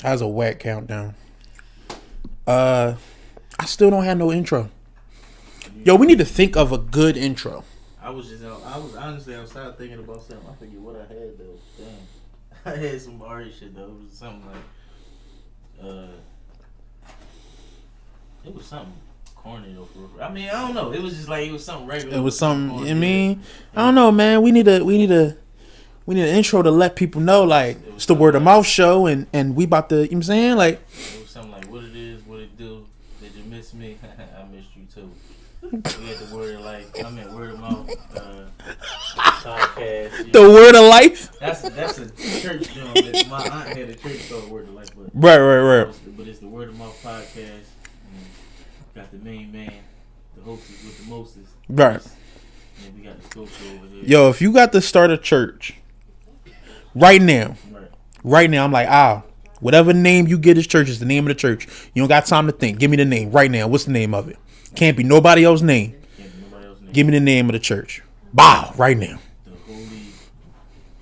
How's a whack countdown? I still don't have no intro. Yo, we need to think of a good intro. I was honestly outside thinking about something. I forget what I had though. Damn, I had some Ari shit though. It was something like, it was something corny though. I mean, I don't know. It was just like it was something regular. It was something. I mean, I don't know, man. We need an intro to let people know, like it's the word of mouth show, and we about to. You know what I'm saying, like. It was something like what it is, what it do. Did you miss me? I missed you too. We had the word of life. I mean, word of mouth podcast. The word of life. That's a church joint. My aunt had a church called Word of Life. But right. But it's the word of mouth podcast. Got the main man, the hostess with the mostest. Right. And we got the sculpture over here. Yo, if you got to start a church right now, I'm like, whatever name you get this church is the name of the church. You don't got time to think. Give me the name right now. What's the name of it? Can't be nobody else's name. Give me the name of the church. Bow, right now. The Holy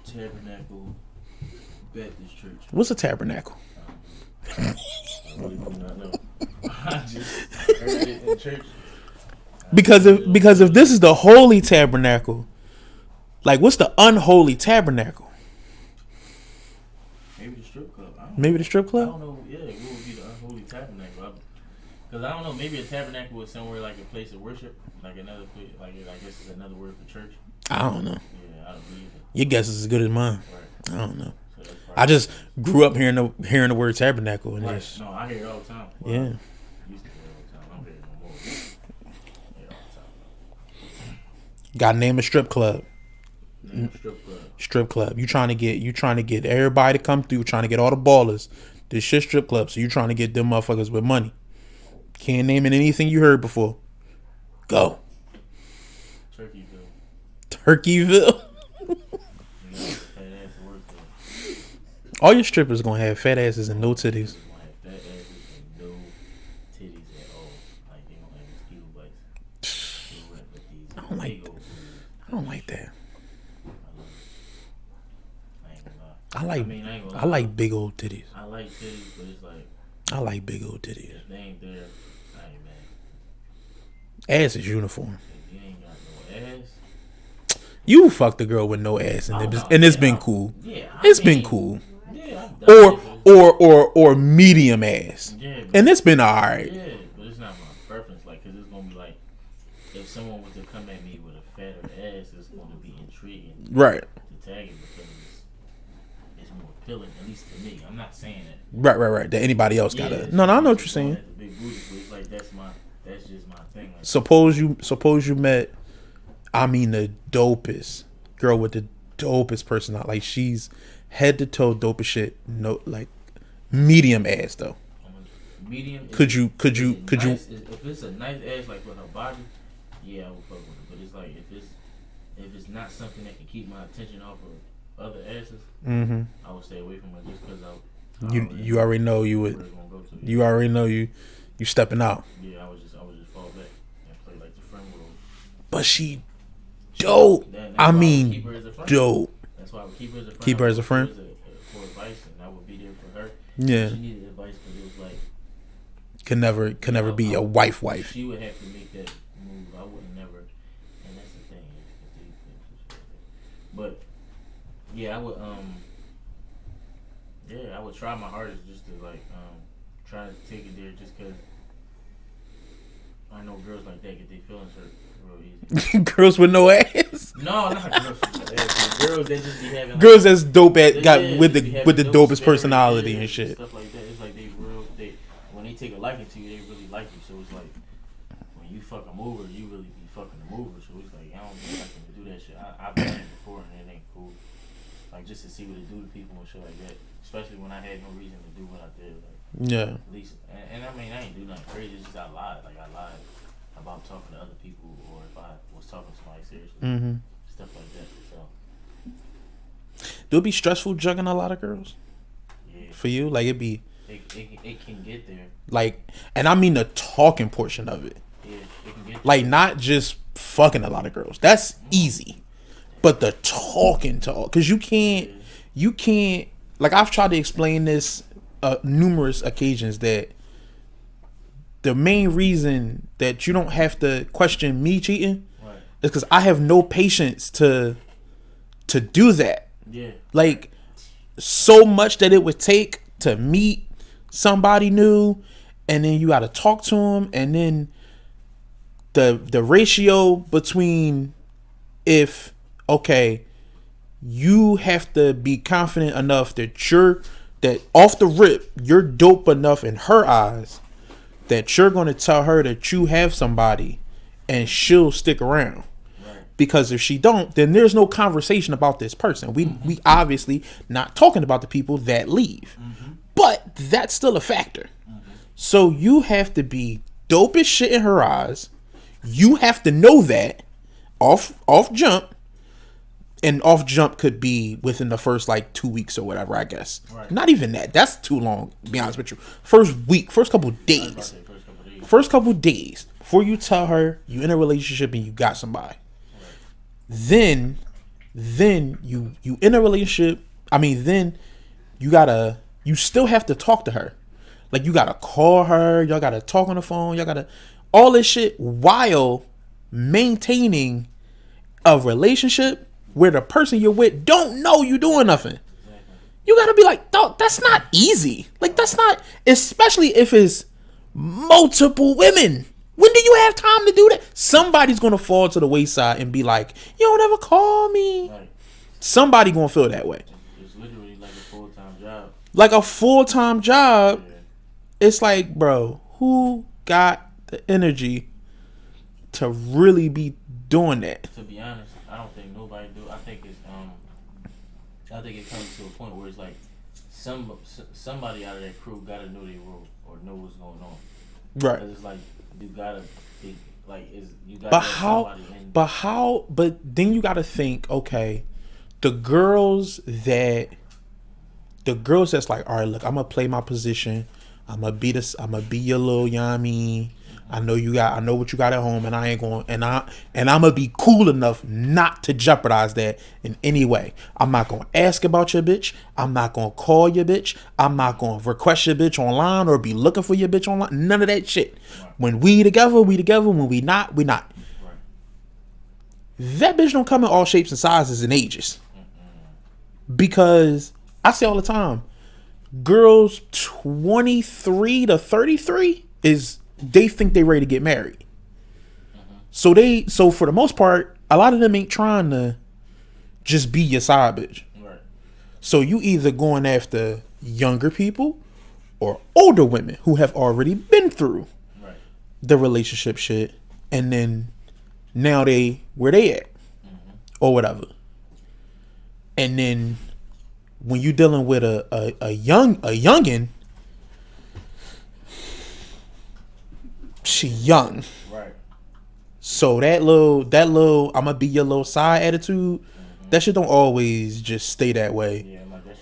Tabernacle Baptist Church. What's a tabernacle? I really do not know. I just heard it in church. Because if this is the holy tabernacle, like what's the unholy tabernacle? Maybe the strip club. Maybe the strip club? I don't know. Yeah, what would be the unholy tabernacle? Because I don't know. Maybe a tabernacle was somewhere like a place of worship, like another place. Like I guess is another word for church. I don't know. Yeah, I don't believe it. Your guess is as good as mine. Right. I don't know. So I just grew up hearing the word tabernacle and right. No, I hear it all the time. Well, yeah. I used to hear it all the time. I don't hear it no more. I hear it all the time. Got to name a strip club. Name a strip club. Strip club. You trying to get everybody to come through. You're trying to get all the ballers. This shit strip club. So you trying to get them motherfuckers with money. Can't name it anything you heard before. Go. Turkeyville. All your strippers gonna have fat asses and no titties. Fat asses and no titties at all. Like they don't have mosquito bites. I don't like that. I like big old titties. I like titties, but it's like I like big old titties. If they ain't there, I ain't mad. Ass is uniform. If you ain't got no ass. You fucked a girl with no ass and it's been cool. Yeah, it's been cool. Yeah, or medium ass. Yeah, and it's been alright. Yeah, but it's not my preference. Like, cause it's gonna be like, if someone was to come at me with a fatter ass, it's gonna be intriguing. Right. To tag it because it's more appealing, at least to me. I'm not saying that. Right. That anybody else gotta. No, I know what you're saying. The big booty, but it's like that's just my thing. Like, suppose you met. I mean the dopest girl with the dopest personality. Like she's head to toe dope as shit. No, like medium ass though. Medium. Could you? If it's a nice ass like with her body, yeah, I would fuck with it. But it's like if it's not something that can keep my attention off of other asses, I would stay away from it just because you already know you would. You already know you stepping out. Yeah, I would just fall back and play like the friend role. But she dope. I mean, dope. That's why I would keep her as a friend. Keep her as a friend. For advice, and I would be there for her. Yeah. She needed advice because it was like could never be a wife. She would have to make that move. I wouldn't never, and that's the thing. But yeah, I would I would try my hardest just to like try to take it there just because I know girls like that get their feelings hurt real easy. Girls with no ass? No, not girls with no ass. Girls that just be having girls that's dope at with the dopest personality and shit. Stuff like that. It's like they when they take a liking to you, they really like you. So it's like when you fuck them over, you really be fucking them over. So it's like I don't be liking to do that shit. I've done it before and it ain't cool. Like just to see what it do to people and shit like that. Especially when I had no reason to do what I did. Like, yeah. At least, and I mean, I ain't do nothing crazy. It's just I lied. Like I lied about talking to other people, or if I was talking to somebody seriously, stuff like that. So, do it be stressful jugging a lot of girls? Yeah. For you, like it can get there. Like, and I mean the talking portion of it. Yeah, it can get like there. Not just fucking a lot of girls. That's easy, but the talk, because you can't. Like I've tried to explain this numerous occasions that the main reason that you don't have to question me cheating is because I have no patience to do that. Yeah. Like, so much that it would take to meet somebody new, and then you got to talk to them, and then the ratio between if you have to be confident enough that off the rip you're dope enough in her eyes that you're going to tell her that you have somebody and she'll stick around. Because if she don't, then there's no conversation about this person. We obviously not talking about the people that leave. But that's still a factor. So you have to be dope as shit in her eyes. You have to know that off jump. And off jump could be within the first 2 weeks or whatever, I guess. Right. Not even that. That's too long, to be honest with you. First week, first couple days. First couple days before you tell her you in a relationship and you got somebody. Then you in a relationship. Then you still have to talk to her. Like, you gotta call her, y'all gotta talk on the phone, y'all gotta all this shit while maintaining a relationship where the person you're with don't know you doing nothing. You gotta be like, dog, that's not easy. Like, that's not, especially if it's multiple women. When do you have time to do that? Somebody's gonna fall to the wayside and be like, you don't ever call me. Right. Somebody gonna feel that way. It's literally like a full-time job. Like a full-time job. Yeah. It's like, bro, who got the energy to really be doing that? To be honest, I don't think nobody do. I think it comes to a point where it's like somebody out of that crew gotta know their role or know what's going on. Right. Because it's like you gotta be you gotta. But then you gotta think, okay, the girls that's like, all right, look, I'm gonna play my position. I'm gonna be your little, you know what I mean? I know what you got at home, and I'm gonna be cool enough not to jeopardize that in any way. I'm not gonna ask about your bitch. I'm not gonna call your bitch. I'm not gonna request your bitch online or be looking for your bitch online. None of that shit. When we together, we together. When we not, we not. That bitch don't come in all shapes and sizes and ages. Because I say all the time, girls 23 to 33 they think they ready to get married. So for the most part, a lot of them ain't trying to just be your side bitch. Right. So you either going after younger people or older women who have already been through the relationship shit, and then now where they at or whatever. And then when you dealing with a youngin', she young, right? So that little I'm gonna be your little side attitude, that shit don't always just stay that way. Yeah, like that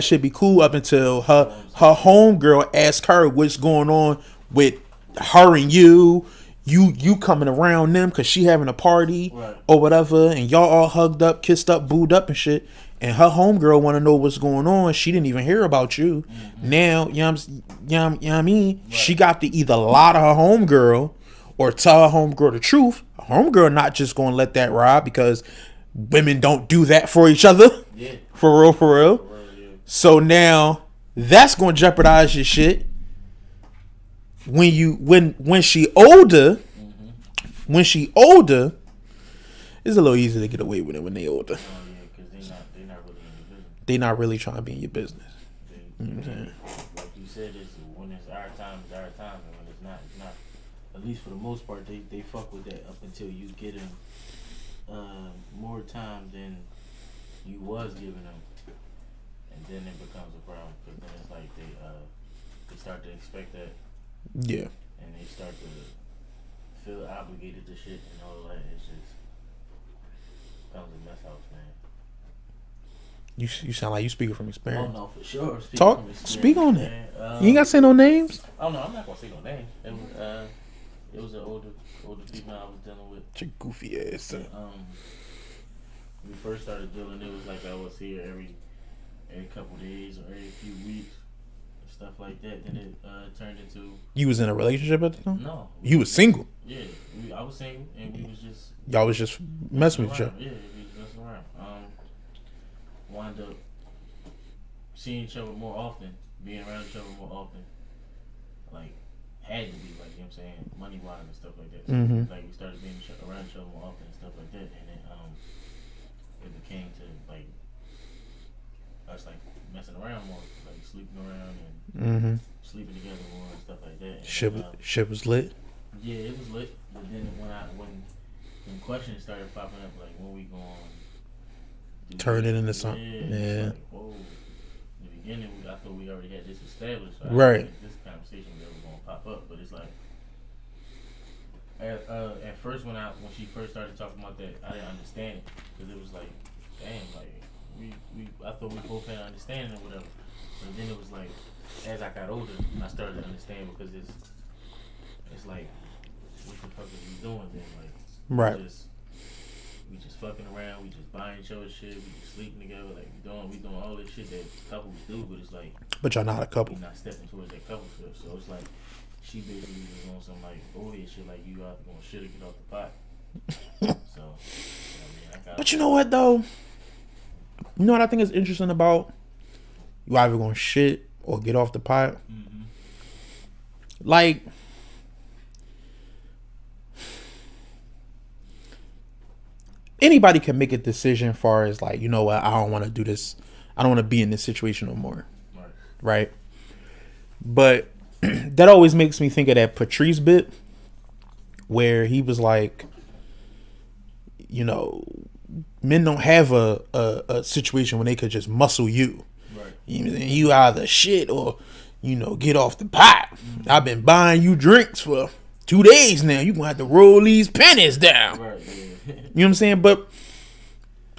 should be cool up until her homegirl ask her what's going on with her and you coming around them because she having a party or whatever, and y'all all hugged up, kissed up, booed up and shit. And her homegirl want to know what's going on. She didn't even hear about you. Now, you know what I mean? Right. She got to either lie to her homegirl or tell her homegirl the truth. Her homegirl not just going to let that ride because women don't do that for each other. Yeah. For real. Yeah. So now that's going to jeopardize your shit. When she older, it's a little easier to get away with it when they older. They not really trying to be in your business. You know what I'm saying? Like you said, when it's our time, it's our time, and when it's not, it's not. At least for the most part, they fuck with that up until you get them more time than you was giving them, and then it becomes a problem because then it's like they start to expect that. Yeah. And they start to feel obligated to shit and all that. It's just becomes a mess house, man. You sound like you speaking from experience. Oh no, for sure. Speak on it. You ain't got to say no names. Oh no, I'm not gonna say no names. It was an older female I was dealing with. Your goofy ass. And, we first started dealing. It was like I was here every couple days or every few weeks. stuff like that. Then it turned into. You was in a relationship at the time? No. You was single? Yeah, I was single, and we was just. Y'all was just messing with each other? Yeah, we was messing around. Wound up seeing each other more often, being around each other more often. Like, had to be, like, you know what I'm saying, money-wise and stuff like that. So, like, we started being around each other more often and stuff like that. And then it became to, like, us, like, messing around more, like, sleeping around and sleeping together more and stuff like that. And, shit was lit? Yeah, it was lit. But then when questions started popping up, like, when we going turn it into something. Yeah. Like, whoa. In the beginning, I thought we already had this established. So right. I didn't think this conversation was ever going to pop up. But it's like, at first when she first started talking about that, I didn't understand it. Because it was like, damn, like, I thought we both had an understanding or whatever. But then it was like, as I got older, I started to understand because it's like, what the fuck are we doing then? Like, right. We just fucking around, we just buying each other shit, we just sleeping together, like we doing all this shit that couples do, but it's like, but y'all not a couple. We're not stepping towards that couple shit. So it's like she basically was on some like boy shit, like you either gonna shit or get off the pot. So but you know what though? You know what I think is interesting about you either gonna shit or get off the pot? Like, anybody can make a decision as far as like, you know what, I don't want to do this. I don't want to be in this situation no more. Right? But that always makes me think of that Patrice bit where he was like, you know, men don't have a situation when they could just muscle you. Right. You either shit or, you know, get off the pot. I've been buying you drinks for 2 days now. You gonna have to roll these pennies down. Right. You know what I'm saying? But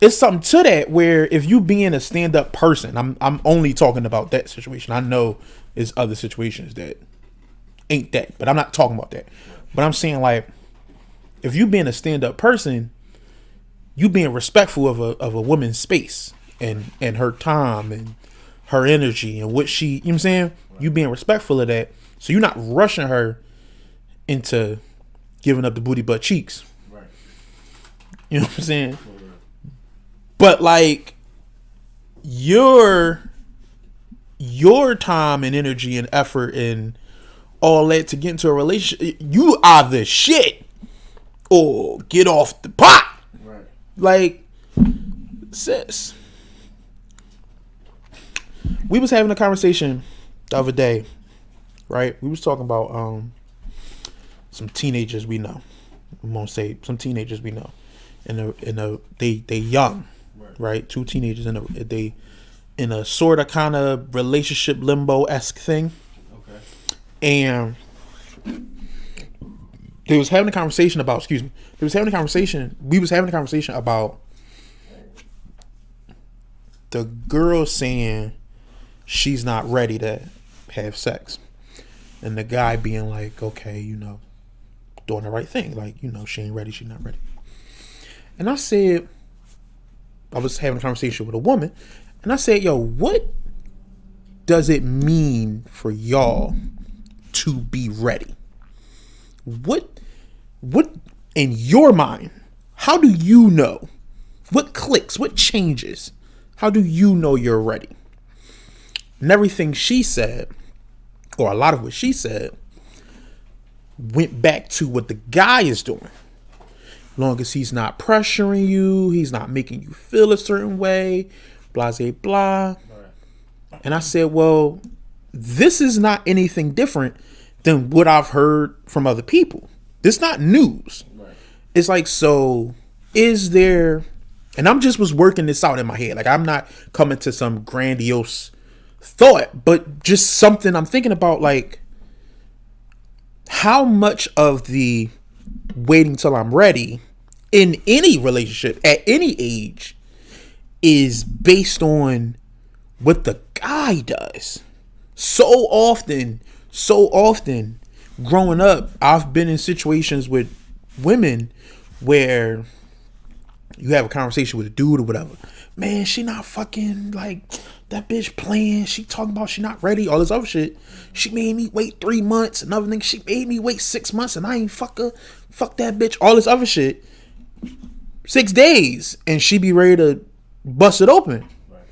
it's something to that where if you being a stand-up person, I'm only talking about that situation. I know there's other situations that ain't that, but I'm not talking about that. But I'm saying, like, if you being a stand-up person, you being respectful of a woman's space and her time and her energy and what she, you know what I'm saying? You being respectful of that. So you're not rushing her into giving up the booty butt cheeks. Right. You know what I'm saying? But like your time and energy and effort and all that to get into a relationship, you either shit or get off the pot. Right. Like, sis, we was having a conversation the other day, right? We was talking about some teenagers we know. I'm gonna say some teenagers we know, and they young, right? Two teenagers in a sort of kind of relationship limbo-esque thing. Okay. And we was having a conversation about the girl saying she's not ready to have sex, and the guy being like, okay, you know, doing the right thing, like, you know, she ain't ready, she not ready. And I was having a conversation with a woman, and I said, yo, what does it mean for y'all to be ready? What in your mind, how do you know? What clicks? What changes? How do you know you're ready? And everything she said, or a lot of what she said, went back to what the guy is doing. Long as he's not pressuring you, he's not making you feel a certain way, blah, blah, blah. And I said, well, this is not anything different than what I've heard from other people. This not news. Right. It's like, so is there, and I'm just was working this out in my head. Like, I'm not coming to some grandiose thought, but just something I'm thinking about, like, how much of the waiting till I'm ready in any relationship at any age is based on what the guy does. So often growing up, I've been in situations with women where you have a conversation with a dude or whatever, man, she not fucking, like, that bitch playing. She talking about she not ready. All this other shit. She made me wait 3 months. Another thing, she made me wait 6 months and I ain't fuck her. Fuck that bitch. All this other shit. 6 days. And she be ready to bust it open. Right.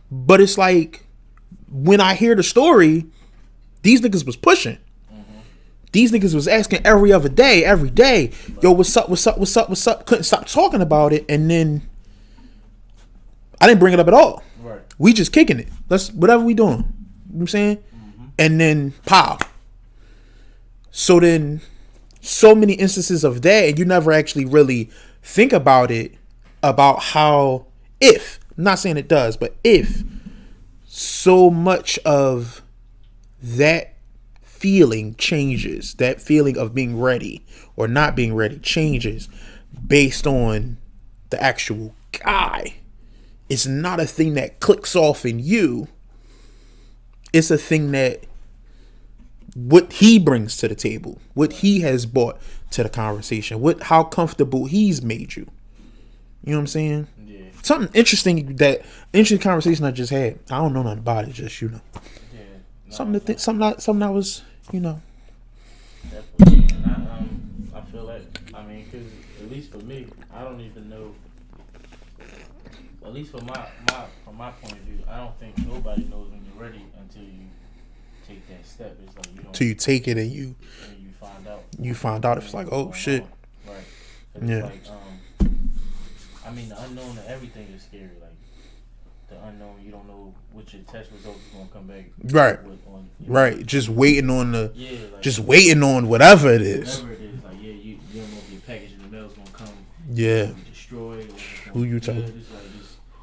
But it's like, when I hear the story, these niggas was pushing. These niggas was asking every other day, every day, yo, what's up, what's up, what's up, what's up? Couldn't stop talking about it, and then I didn't bring it up at all. Right. We just kicking it. Let's whatever we doing. You know what I'm saying? And then pow. So then, so many instances of that, and you never actually really think about it, about how, if, I'm not saying it does, but if so much of that feeling changes, that feeling of being ready or not being ready changes based on the actual guy. It's not a thing that clicks off in you. It's a thing that what he brings to the table, what he has brought to the conversation, how comfortable he's made you. You know what I'm saying? Yeah. Something interesting conversation I just had. I don't know nothing about it, just, you know. Yeah. No, Something that was, you know. Definitely. And I feel like, I mean, because at least for me, I don't even know. At least from my point of view, I don't think nobody knows when you're ready until you take that step. It's like you don't. Till you take it and you find out. You find out, it's like, oh shit. Right. Yeah. It's like, I mean, the unknown of everything is scary. Like the unknown, you don't know what your test results is gonna come back. Right. Right. Just waiting on just waiting on whatever it is. Whatever it is, like you don't know if your package in the mail is gonna come. Yeah. Be destroyed. Who you telling?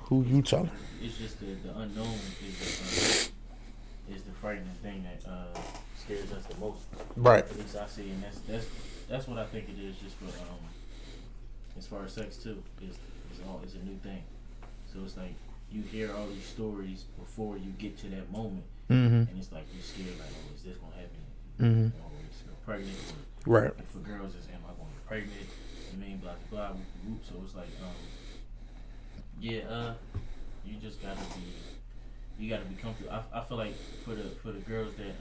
Who you telling? It's just the unknown is the frightening thing that scares us the most. Right. At least I see, and that's what I think it is. Just for as far as sex too, it's a new thing. So it's like you hear all these stories before you get to that moment, and it's like you're scared, like, oh, is this gonna happen? Or is she pregnant? Right. And for girls, it's am I gonna get pregnant? I mean, blah blah blah. So it's like, you just gotta be comfortable. I feel like for the girls that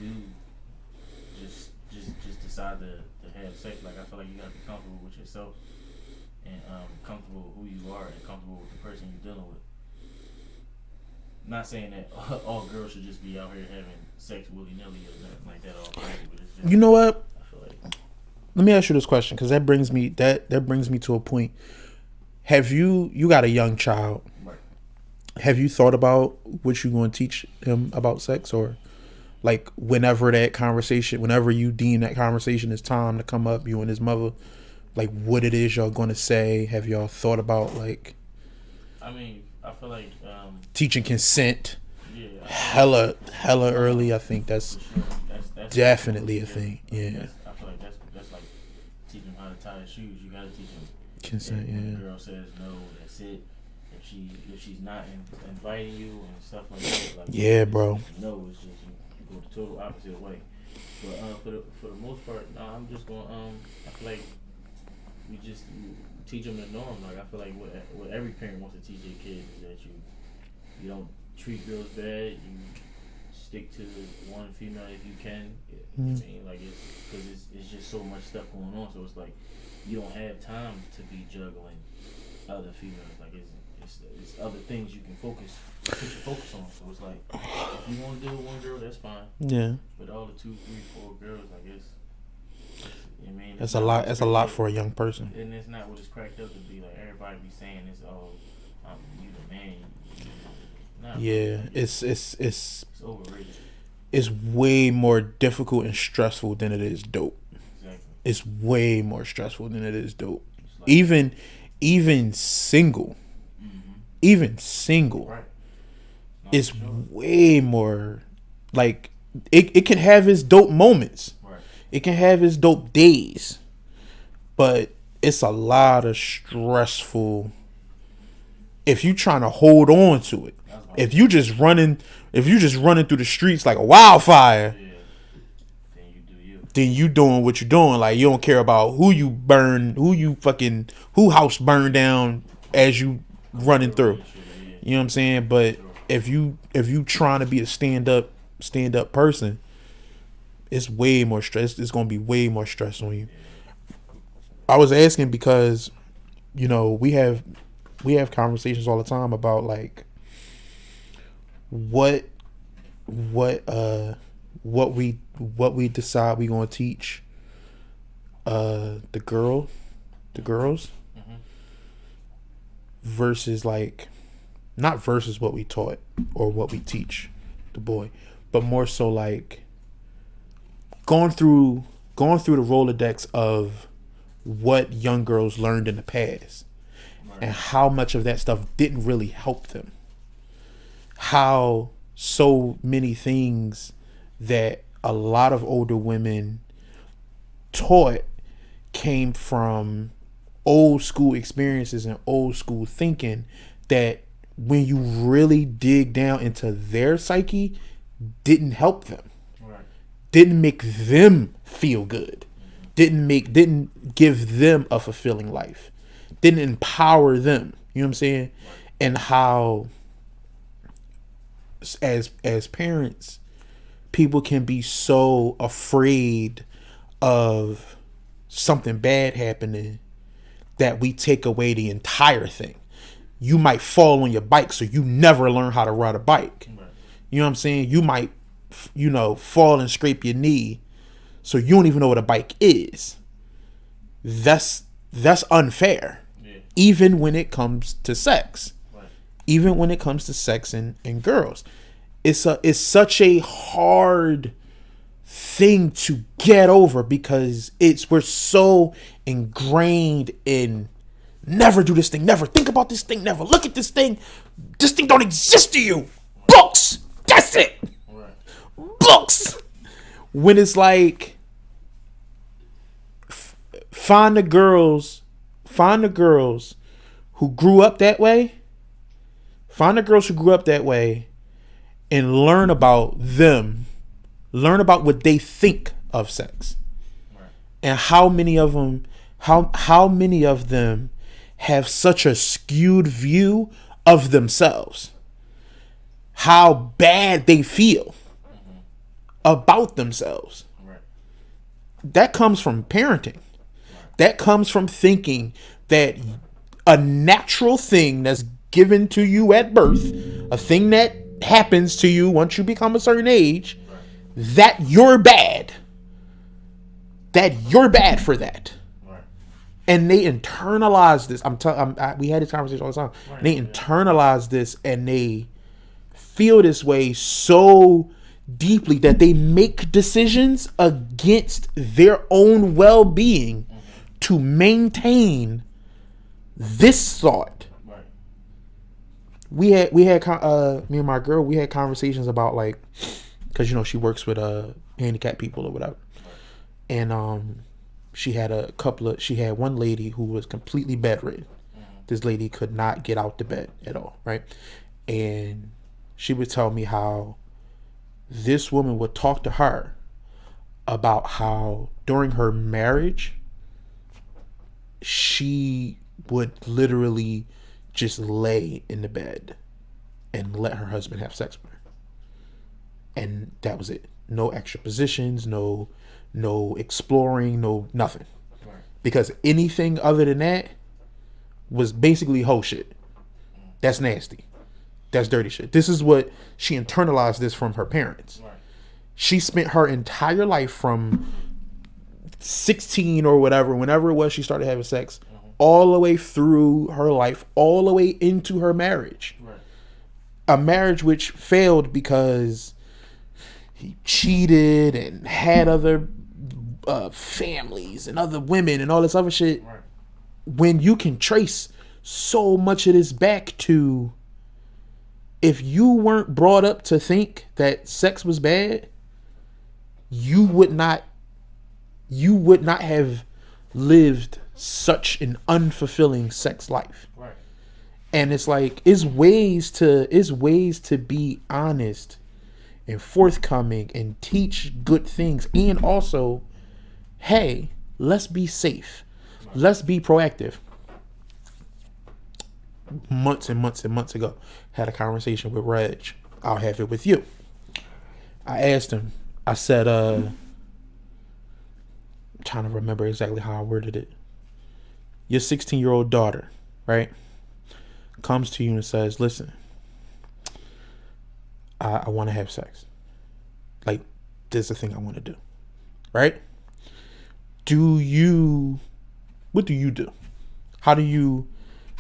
do just decide to have sex, like I feel like you gotta be comfortable with yourself and comfortable with who you are and comfortable with the person you're dealing with. Not saying that all girls should just be out here having sex willy nilly or nothing like that all crazy, but it's just, you know what? I feel like, let me ask you this question, because that brings me to a point. Have you got a young child? right. Have you thought about what you're going to teach him about sex, or like whenever you deem that conversation is time to come up, you and his mother, like what it is y'all going to say? Have y'all thought about, like, I mean, I feel like teaching consent? Yeah. Hella early. I think that's for sure. That's definitely a thing. Yeah. I feel like that's like teaching him how to tie his shoes. You gotta teach him Consent. when Yeah. the girl says no, that's it. If she's not inviting you and stuff like that, like Yeah, bro. No, it's just you go the total opposite way. But for the most part, I'm just going. I feel like we just teach them the norm. Like I feel like what every parent wants to teach their kids is that you don't treat girls bad. You stick to one female if you can. I mean, like because it's just so much stuff going on. So it's like you don't have time to be juggling other females. Like it's other things you can put your focus on. So it's like if you want to deal with one girl, that's fine. Yeah. But all the 2, 3, 4 girls, I guess. I mean, That's a lot. That's a lot for a young person. And it's not what it's cracked up to be. Like everybody be saying, it's you the man. Nah, Yeah, like, it's overrated. It's way more difficult and stressful than it is dope. Exactly. It's way more stressful than it is dope. Like, even single, right. No, it's sure. way more. Like it can have its dope moments. Right. It can have its dope days, but it's a lot of stressful. If you trying to hold on to it, if you just running through the streets like a wildfire, yeah, then you do you. then you doing what you're doing. Like, you don't care about who house burned down as you running through. You know what I'm saying? But if you trying to be a stand up person, it's way more stress. It's gonna be way more stress on you. I was asking because, you know, we have conversations all the time about like what we decide we gonna teach the girls versus like, not versus what we taught or what we teach the boy, but more so like going through the Rolodex of what young girls learned in the past, right, and how much of that stuff didn't really help them. How so many things that a lot of older women taught came from old school experiences and old school thinking that when you really dig down into their psyche, didn't help them, right, didn't make them feel good, didn't give them a fulfilling life, didn't empower them. You know what I'm saying? Right. And how as parents, people can be so afraid of something bad happening that we take away the entire thing. You might fall on your bike, so you never learn how to ride a bike. Right. You know what I'm saying? You might, fall and scrape your knee, so you don't even know what a bike is. That's unfair. Yeah. Even when it comes to sex. Right. Even when it comes to sex and girls. It's such a hard thing to get over because we're so ingrained in never do this thing, never think about this thing, never look at this thing don't exist to you. Books, that's it. Right. Books. When it's like, find the girls who grew up that way, and learn about them, learn about what they think of sex. Right. And how many of them have such a skewed view of themselves, how bad they feel about themselves. Right. That comes from parenting. Right. That comes from thinking that a natural thing that's given to you at birth, a thing that happens to you once you become a certain age, right, that you're bad for that. Right. And they internalize this. We had this conversation all the time. Right. They internalize this and they feel this way so deeply that they make decisions against their own well-being, mm-hmm, to maintain this thought. Right. We had me and my girl, we had conversations about, like, because she works with handicapped people or whatever, and she had one lady who was completely bedridden. Mm-hmm. This lady could not get out the bed at all, right? And she would tell me how this woman would talk to her about how during her marriage she would literally just lay in the bed and let her husband have sex with her, and that was it. No extra positions, no exploring, no nothing. Right. Because anything other than that was basically whole shit. That's nasty. That's dirty shit. This is what she internalized this from her parents. Right. She spent her entire life from 16 or whatever, whenever it was she started having sex, mm-hmm, all the way through her life, all the way into her marriage. Right. A marriage which failed because he cheated and had other families and other women and all this other shit. Right. When you can trace so much of this back to, if you weren't brought up to think that sex was bad, you would not have lived such an unfulfilling sex life. Right. And it's like, it's ways to be honest and forthcoming and teach good things, and also hey, let's be safe. Let's be proactive. Months and months and months ago, had a conversation with Reg. I'll have it with you. I asked him, I said, I'm trying to remember exactly how I worded it. Your 16-year-old daughter, right, comes to you and says, listen, I want to have sex. Like, this is the thing I want to do. Right? What do you do? How do you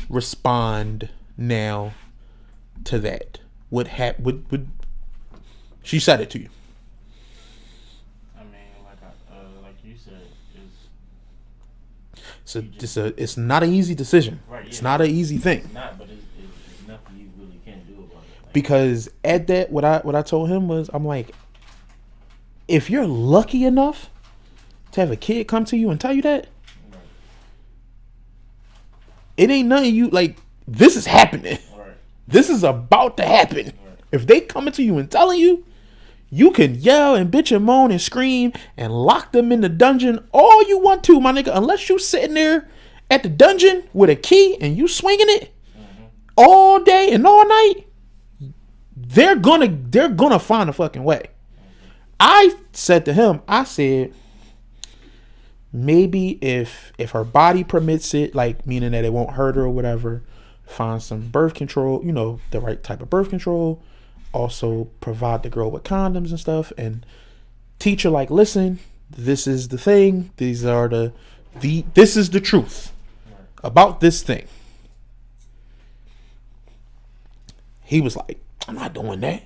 respond now to that? What she said it to you? I mean, like you said, It's not an easy decision. Right, yeah, it's not an easy thing. It's not, but it's nothing you really can do about it. Like, because at that, what I told him was, I'm like, if you're lucky enough to have a kid come to you and tell you that, right. It ain't nothing you like. This is happening. Right. This is about to happen. Right. If they coming to you and telling you, you can yell and bitch and moan and scream and lock them in the dungeon all you want to, my nigga. Unless you sitting there at the dungeon with a key and you swinging it all day and all night, they're gonna find a fucking way. I said to him, I said, maybe if her body permits it, like meaning that it won't hurt her or whatever, find some birth control, the right type of birth control. Also provide the girl with condoms and stuff, and teach her like, listen, this is the thing. These are this is the truth about this thing. He was like, I'm not doing that.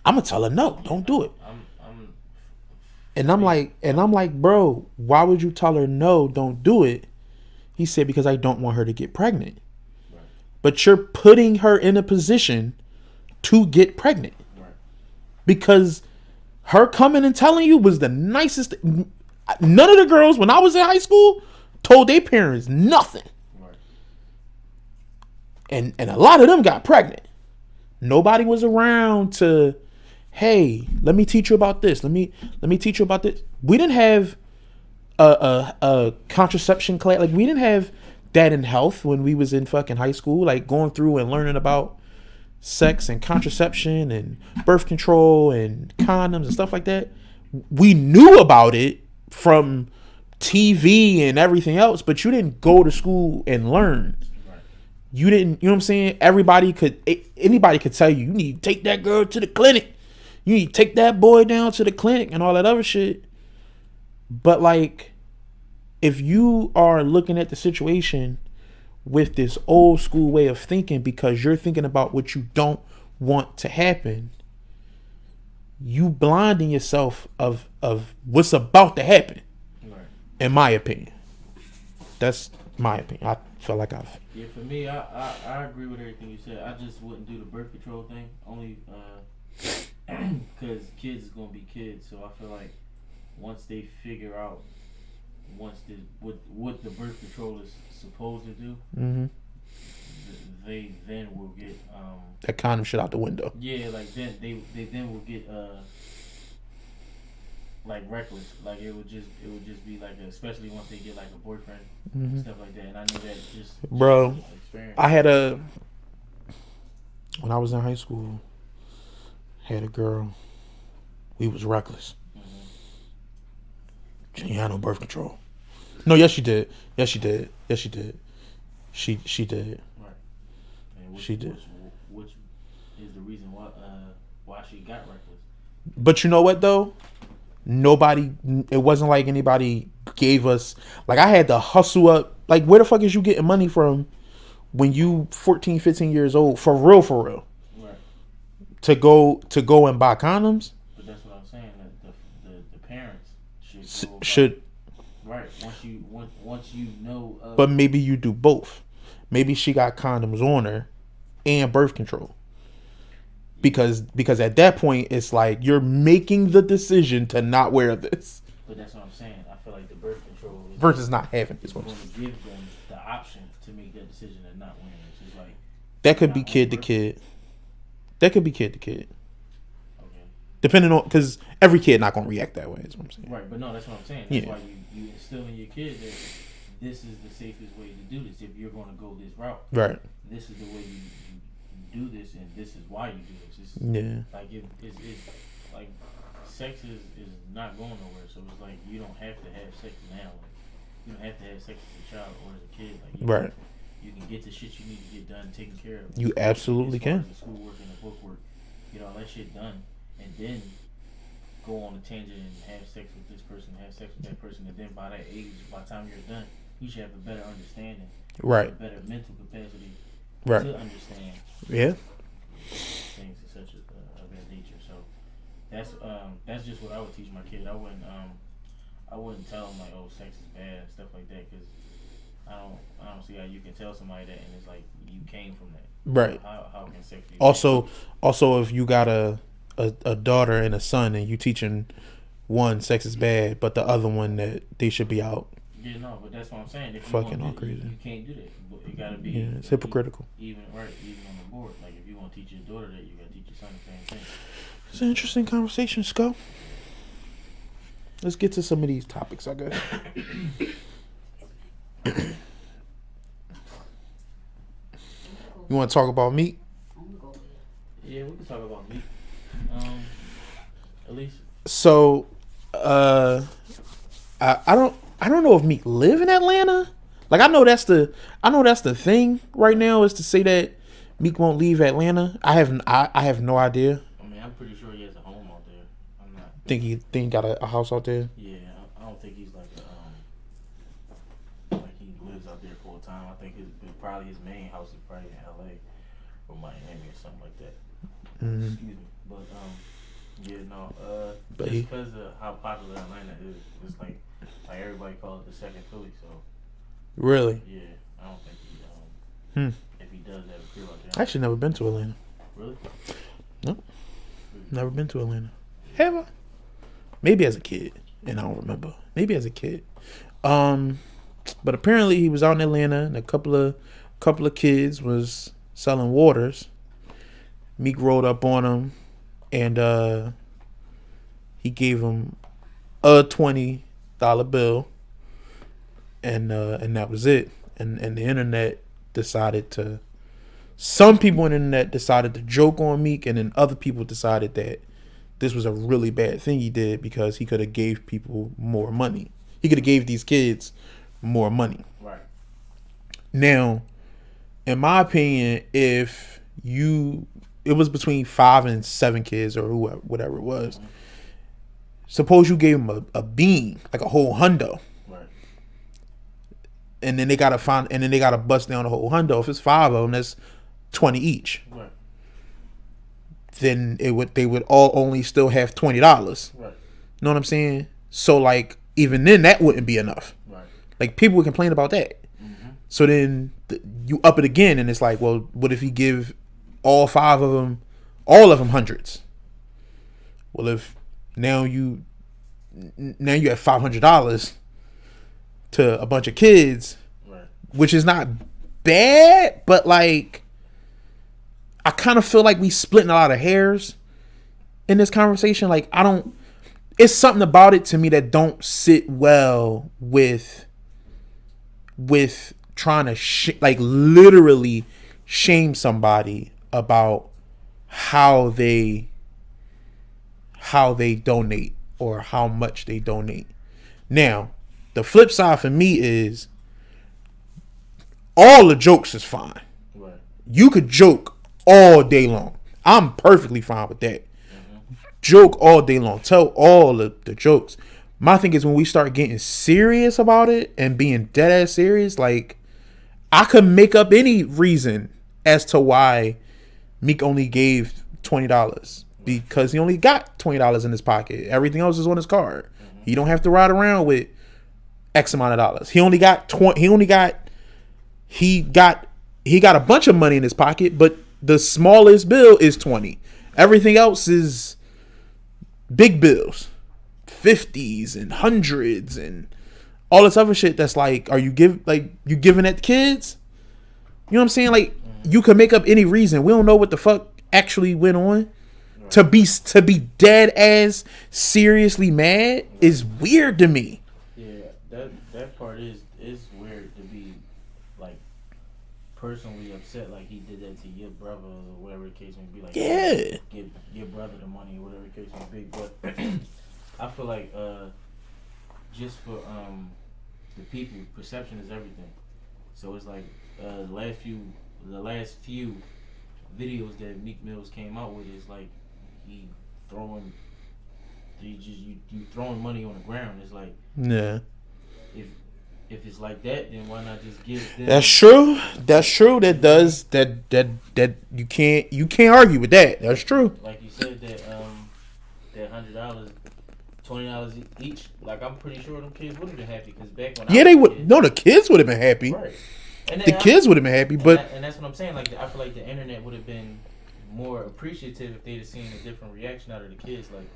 I'm gonna tell her no, don't do it. And I'm like, bro, why would you tell her no, don't do it? He said, because I don't want her to get pregnant. Right. But you're putting her in a position to get pregnant. Right. Because her coming and telling you was the nicest. None of the girls when I was in high school told their parents nothing. Right. And a lot of them got pregnant. Nobody was around to, hey, let me teach you about this. Let me teach you about this. We didn't have a contraception class. Like, we didn't have that in health when we was in fucking high school. Like, going through and learning about sex and contraception and birth control and condoms and stuff like that. We knew about it from TV and everything else, but you didn't go to school and learn. You didn't, you know what I'm saying? Anybody could tell you, you need to take that girl to the clinic. You need to take that boy down to the clinic and all that other shit. But like, if you are looking at the situation with this old school way of thinking because you're thinking about what you don't want to happen, you blinding yourself of what's about to happen. Right. In my opinion. That's my opinion. I feel like I've... Yeah, for me, I agree with everything you said. I just wouldn't do the birth control thing, only because kids is going to be kids. So I feel like once they figure out what the birth control is supposed to do, they then will get that condom shit out the window. Yeah, like then they then will get like reckless. Like it would just be like, especially once they get like a boyfriend and stuff like that. And I know that just bro, experience. I had when I was in high school, had a girl. We was reckless. She ain't had no birth control. No, yes she did. Yes she did. Yes she did. She did. Right. And she did. Which is the reason why she got reckless. But you know what though? It wasn't like anybody gave us, like I had to hustle up. Like, where the fuck is you getting money from when you 14, 15 years old? For real. Right. To go and buy condoms? But that's what I'm saying. That the parents should. Right. Once you know. But maybe you do both. Maybe she got condoms on her and birth control. Because at that point it's like you're making the decision to not wear this. But that's what I'm saying. I feel like the birth control versus not having this one. Going to give them the option to make that decision and not wearing it. It's like that could be kid to kid. That could be kid to kid. Okay. Depending on, because every kid not gonna react that way. Is what I'm saying. Right, but no, that's what I'm saying. That's why you instill in your kid that this is the safest way to do this. If you're going to go this route, right? This is the way you do this, and this is why you do this. It's, like it's like sex is not going nowhere. So it's like you don't have to have sex now. Like, you don't have to have sex as a child or as a kid. Like you can get the shit you need to get done, taken care of. You absolutely can. The schoolwork and the bookwork, get all that shit done, and then go on a tangent and have sex with this person, have sex with that person, and then by that age, by the time you're done, you should have a better understanding, a better mental capacity to understand. Things of such of that nature. So that's just what I would teach my kid. I wouldn't tell them like, oh, sex is bad and stuff like that, because I don't see how you can tell somebody that and it's like you came from that. Right. How can sex be also if you got a daughter and a son and you teaching one sex is bad, but the other one that they should be out. Yeah, no, but that's what I'm saying. If fucking all crazy. You can't do that. It gotta be. Yeah, it's hypocritical. Even on the board. Like if you want to teach your daughter that, you gotta teach your son the same thing. It's an interesting conversation, Sco. Let's get to some of these topics, I guess. You want to talk about meat? Yeah, we can talk about meat. At least. So, I don't know if Meek live in Atlanta. Like I know that's the thing right now is to say that Meek won't leave Atlanta. I have no idea. I mean, I'm pretty sure he has a home out there. I'm not. Think he got a house out there? Yeah, I don't think he's like like he lives out there full time. I think his main house is probably in LA or Miami or something like that. Mm-hmm. Excuse me, but yeah, no, but just because of how popular Atlanta is, it's like everybody calls it the second Philly. So really, yeah, I don't think he if he does have a crib out there. I actually never been to Atlanta. Really? Nope. Never been to Atlanta. Have I? Maybe as a kid, and I don't remember. Maybe as a kid. But apparently he was out in Atlanta, and a couple of kids was selling waters. Meek rolled up on him, and he gave him a $20 bill, and that was it. And the internet some people on the internet decided to joke on Meek, and then other people decided that this was a really bad thing he did because he could have gave people more money. He could have gave these kids more money. Right. Now, in my opinion, if it was between 5 and 7 kids or whatever it was, suppose you gave them a bean, like a whole hundo. Right. And then they gotta bust down the whole hundo. If it's 5 of them, that's 20 each. Right. Then they would all only still have $20. Right. You know what I'm saying? So like even then that wouldn't be enough. Right. Like people would complain about that. Mm-hmm. So then you up it again, and it's like, well, what if you give all 5 of them hundreds? Well, if now you have $500 to a bunch of kids, right, which is not bad, but like I kind of feel like we splitting a lot of hairs in this conversation. Like it's something about it to me that don't sit well with trying to like literally shame somebody about how they donate or how much they donate. Now, the flip side for me is all the jokes is fine. Right. You could joke all day long. I'm perfectly fine with that. Mm-hmm. Joke all day long. Tell all the jokes. My thing is when we start getting serious about it and being dead ass serious, like I could make up any reason as to why Meek only gave $20 because he only got $20 in his pocket. Everything else is on his card. Mm-hmm. He don't have to ride around with X amount of dollars. He got a bunch of money in his pocket, but the smallest bill is 20. Everything else is big bills, 50s and 100s and all this other shit. That's like, you giving that to kids? You know what I'm saying? Like, you can make up any reason. We don't know what the fuck actually went on, To be dead ass seriously mad is weird to me. Yeah, that part is weird to be like personally upset, like he did that to your brother or whatever the case may be. Like, Yeah. give your brother the money or whatever the case may be. But I feel like just for the people, perception is everything. So it's like the last few videos that Meek Mills came out with is like he throwing you throwing money on the ground. It's like, Yeah. if it's like that, then why not just give them? That's true. That's true. That you can't argue with that. That's true. Like you said that $100, $20 each. Like, I'm pretty sure them kids would have been happy, because back when Yeah, they would. No, the kids would have been happy. Right. And the kids would have been happy, but and that's what I'm saying. Like, I feel like the internet would have been more appreciative if they'd have seen a different reaction out of the kids. Like,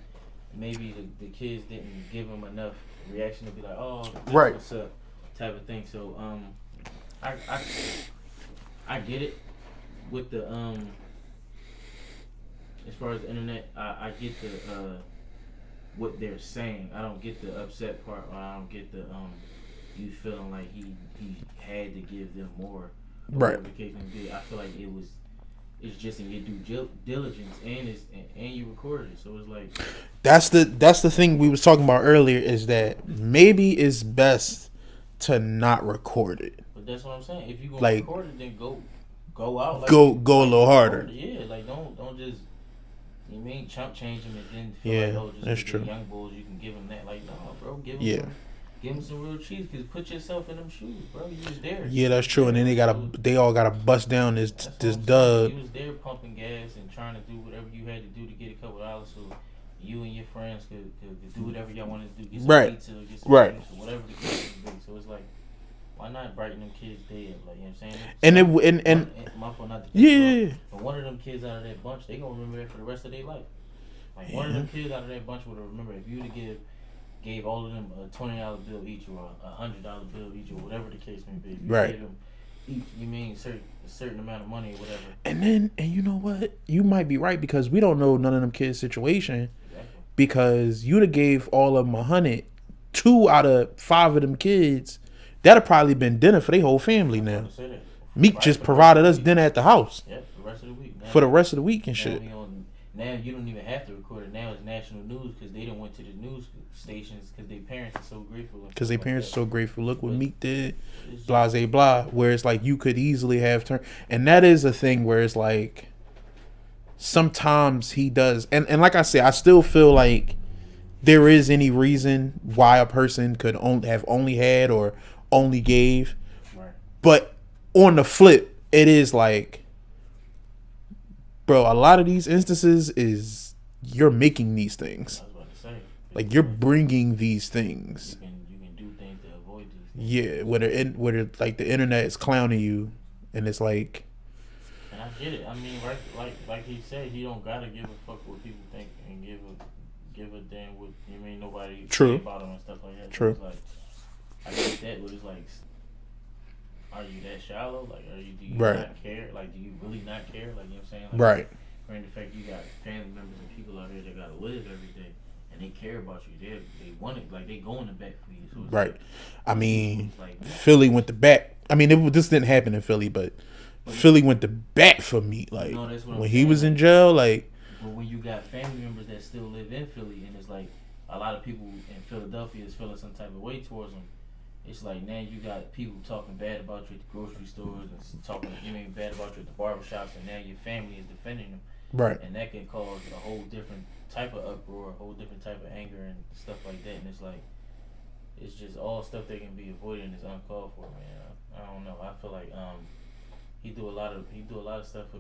maybe the kids didn't give them enough reaction to be like, oh, right, what's up, type of thing. So I get it with the as far as the internet. I get the what they're saying. I don't get the upset part, or I don't get the you feeling like he had to give them more. Right. The case may be. I feel like it's just in your due diligence, and you recorded it, so it's like that's the thing we was talking about earlier, is that maybe it's best to not record it. But that's what I'm saying. If you gonna like, record it, then go out. Like, go a little harder. Yeah, like don't just, you mean, chump change them and then feel yeah, like, oh, just that's true. Young bulls, you can give them that. Like, no, bro, give them some real cheese. Cause put yourself in them shoes, bro. You was there. Yeah, that's true. And then they all gotta bust down this dub. You was there pumping gas and trying to do whatever you had to do to get a couple dollars, so you and your friends could do whatever y'all wanted to do. Get some pizza, get some juice, or whatever the case may be. So it's like, why not brighten them kids' day up? Like, you know what I'm saying? And my fault not to yeah. But one of them kids out of that bunch, they gonna remember that for the rest of their life. Like, one of them kids out of that bunch would remember if you would have gave all of them a $20 bill each, or a $100 bill each, or whatever the case may be. If you gave them each, you mean a certain amount of money or whatever. And you know what? You might be right, because we don't know none of them kids' situation. Exactly. Because you'd have gave all of them 100, 2 out of 5 of them kids, that'd have probably been dinner for their whole family now. Meek just provided us dinner at the house. Yep, for the rest of the week. For the rest of the week and shit. Now you don't even have to record it. Now it's national news, because they done went to the news stations because their parents are so grateful. Because their parents are so grateful. Look what Meek did. Blase blah. Where it's like you could easily have turned. And that is a thing where it's like sometimes he does. And like I said, I still feel like there is any reason why a person could have only had or only gave. Right. But on the flip, it is like, bro, a lot of these instances is you're making these things. I was about to say. Like, you're bringing these things. You can do things to avoid these things. Yeah, whether like the internet is clowning you, and it's like. And I get it. I mean, like he said, he don't gotta give a fuck what people think and give a damn what, you mean, nobody True. About him and stuff like that. True. So it's like, I get that, but it's like, are you that shallow? Like, do you not care? Like, do you really not care? Like, you know what I'm saying? Like, right. Granted, the fact you got family members and people out here that gotta live every day, and they care about you. They want it. Like, they going to bat for you. So right. Like, I mean, like, Philly went to bat. I mean, this didn't happen in Philly, but Philly went to bat for me. Like, when he was in jail, like. But when you got family members that still live in Philly, and it's like a lot of people in Philadelphia is feeling some type of way towards them. It's like, now you got people talking bad about you at the grocery stores and talking, bad about you at the barbershops, and now your family is defending them. Right. And that can cause a whole different type of uproar, a whole different type of anger and stuff like that. And it's like, it's just all stuff that can be avoided and it's uncalled for, man. I don't know. I feel like he do a lot of stuff for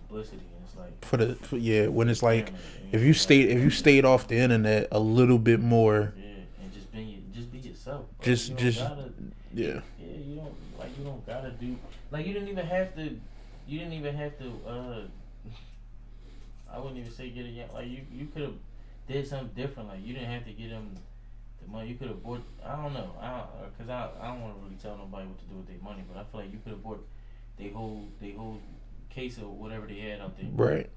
publicity, and it's like when it's like, if you stayed off the internet a little bit more. Yeah, and just be yourself. Bro. Just yeah. Yeah, you don't gotta do, like, you didn't even have to I wouldn't even say get it, like, you could have did something different. Like, you didn't have to get them the money. You could have bought, I don't know, because I don't want to really tell nobody what to do with their money, but I feel like you could have bought they whole case of whatever they had out there. Right.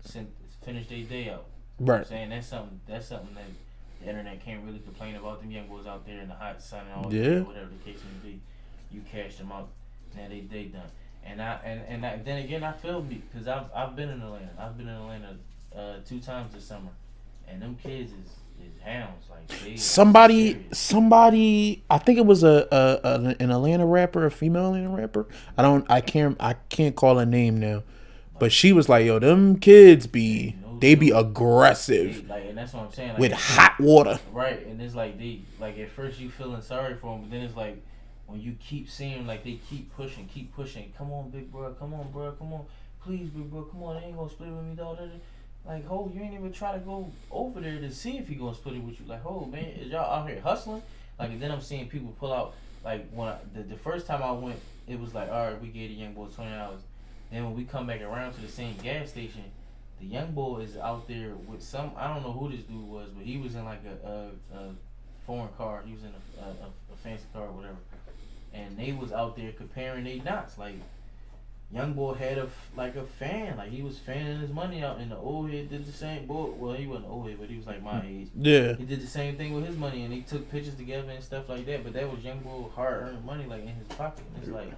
Finish their day out. You know what Right. I'm saying? That's something that the internet can't really complain about. Them young boys out there in the hot sun and all that, Yeah. whatever the case may be. You cash them out. Now they done. Then again I feel me because I've been in Atlanta. I've been in Atlanta 2 times this summer, and them kids is hounds like they serious. Somebody. I think it was an Atlanta rapper, a female Atlanta rapper. I can't call her name now, but she was like, "Yo, them kids be No they be joke. aggressive Like, and that's what I'm saying. Like, with hot water." right, and it's like they like at first you feeling sorry for them, but then it's like when you keep seeing like they keep pushing. Come on, big bro. Come on, bro. Come on, please, big bro. Come on, they ain't gonna split it with me, dog. Like, ho, you ain't even try to go over there to see if he gonna split it with you. Like, ho, man, is y'all out here hustling? Like, and then I'm seeing people pull out. Like, when the first time I went, it was like, all right, we gave the young boy $20. Then when we come back around to the same gas station, the young boy is out there with some. I don't know who this dude was, but he was in like a foreign car. He was in a fancy car or whatever, and they was out there comparing they knots. Like, young boy had a fan, like he was fanning his money out, and the old head did the same. Boy, well, he wasn't old head, but he was like my age. Yeah. He did the same thing with his money, and they took pictures together and stuff like that. But that was young boy hard earned money, like in his pocket. And it's like,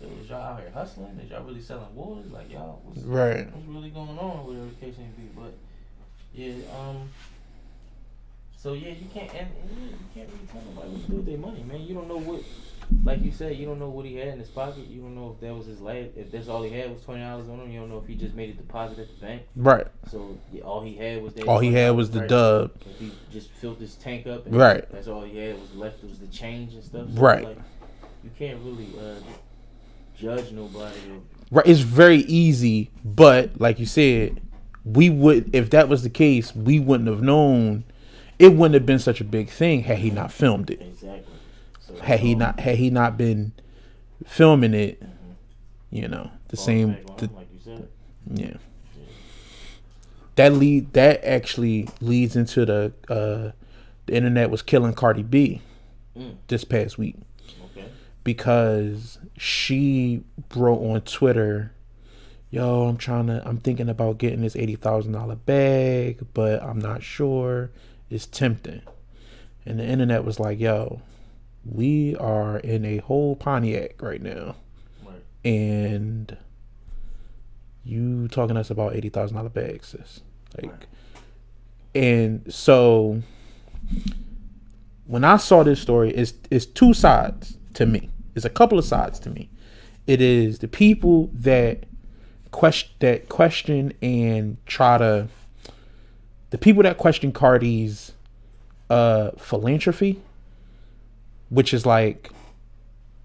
yo, is y'all out here hustling? Is y'all really selling waters? Like, y'all, what's really going on? Whatever the case may be. But yeah, so yeah, you can't you can't really tell nobody what to do with their money, man. You don't know what, like you said, you don't know what he had in his pocket. You don't know if that was his last. If that's all he had was $20 on him, you don't know if he just made a deposit at the bank. Right. So yeah, all he had was that. All he had was the right? dub. If he just filled his tank up, and Right. that's all he had was left was the change and stuff. So Right. Like, you can't really judge nobody. Right. It's very easy, but like you said, we would, if that was the case, we wouldn't have known. It wouldn't have been such a big thing had he not filmed it. Exactly. So Had he not been filming it, you know, the fall same. back on him, like you said. Yeah. That actually leads into the internet was killing Cardi B this past week. Okay. Because she wrote on Twitter, "Yo, I'm thinking about getting this $80,000 bag, but I'm not sure. It's tempting." And the internet was like, "Yo, we are in a whole Pontiac right now, Right. and you talking to us about $80,000 bags, sis." Like, Right. and so when I saw this story, it's two sides to me. It's a couple of sides to me. It is the people that question and try to, the people that question Cardi's philanthropy, which is like,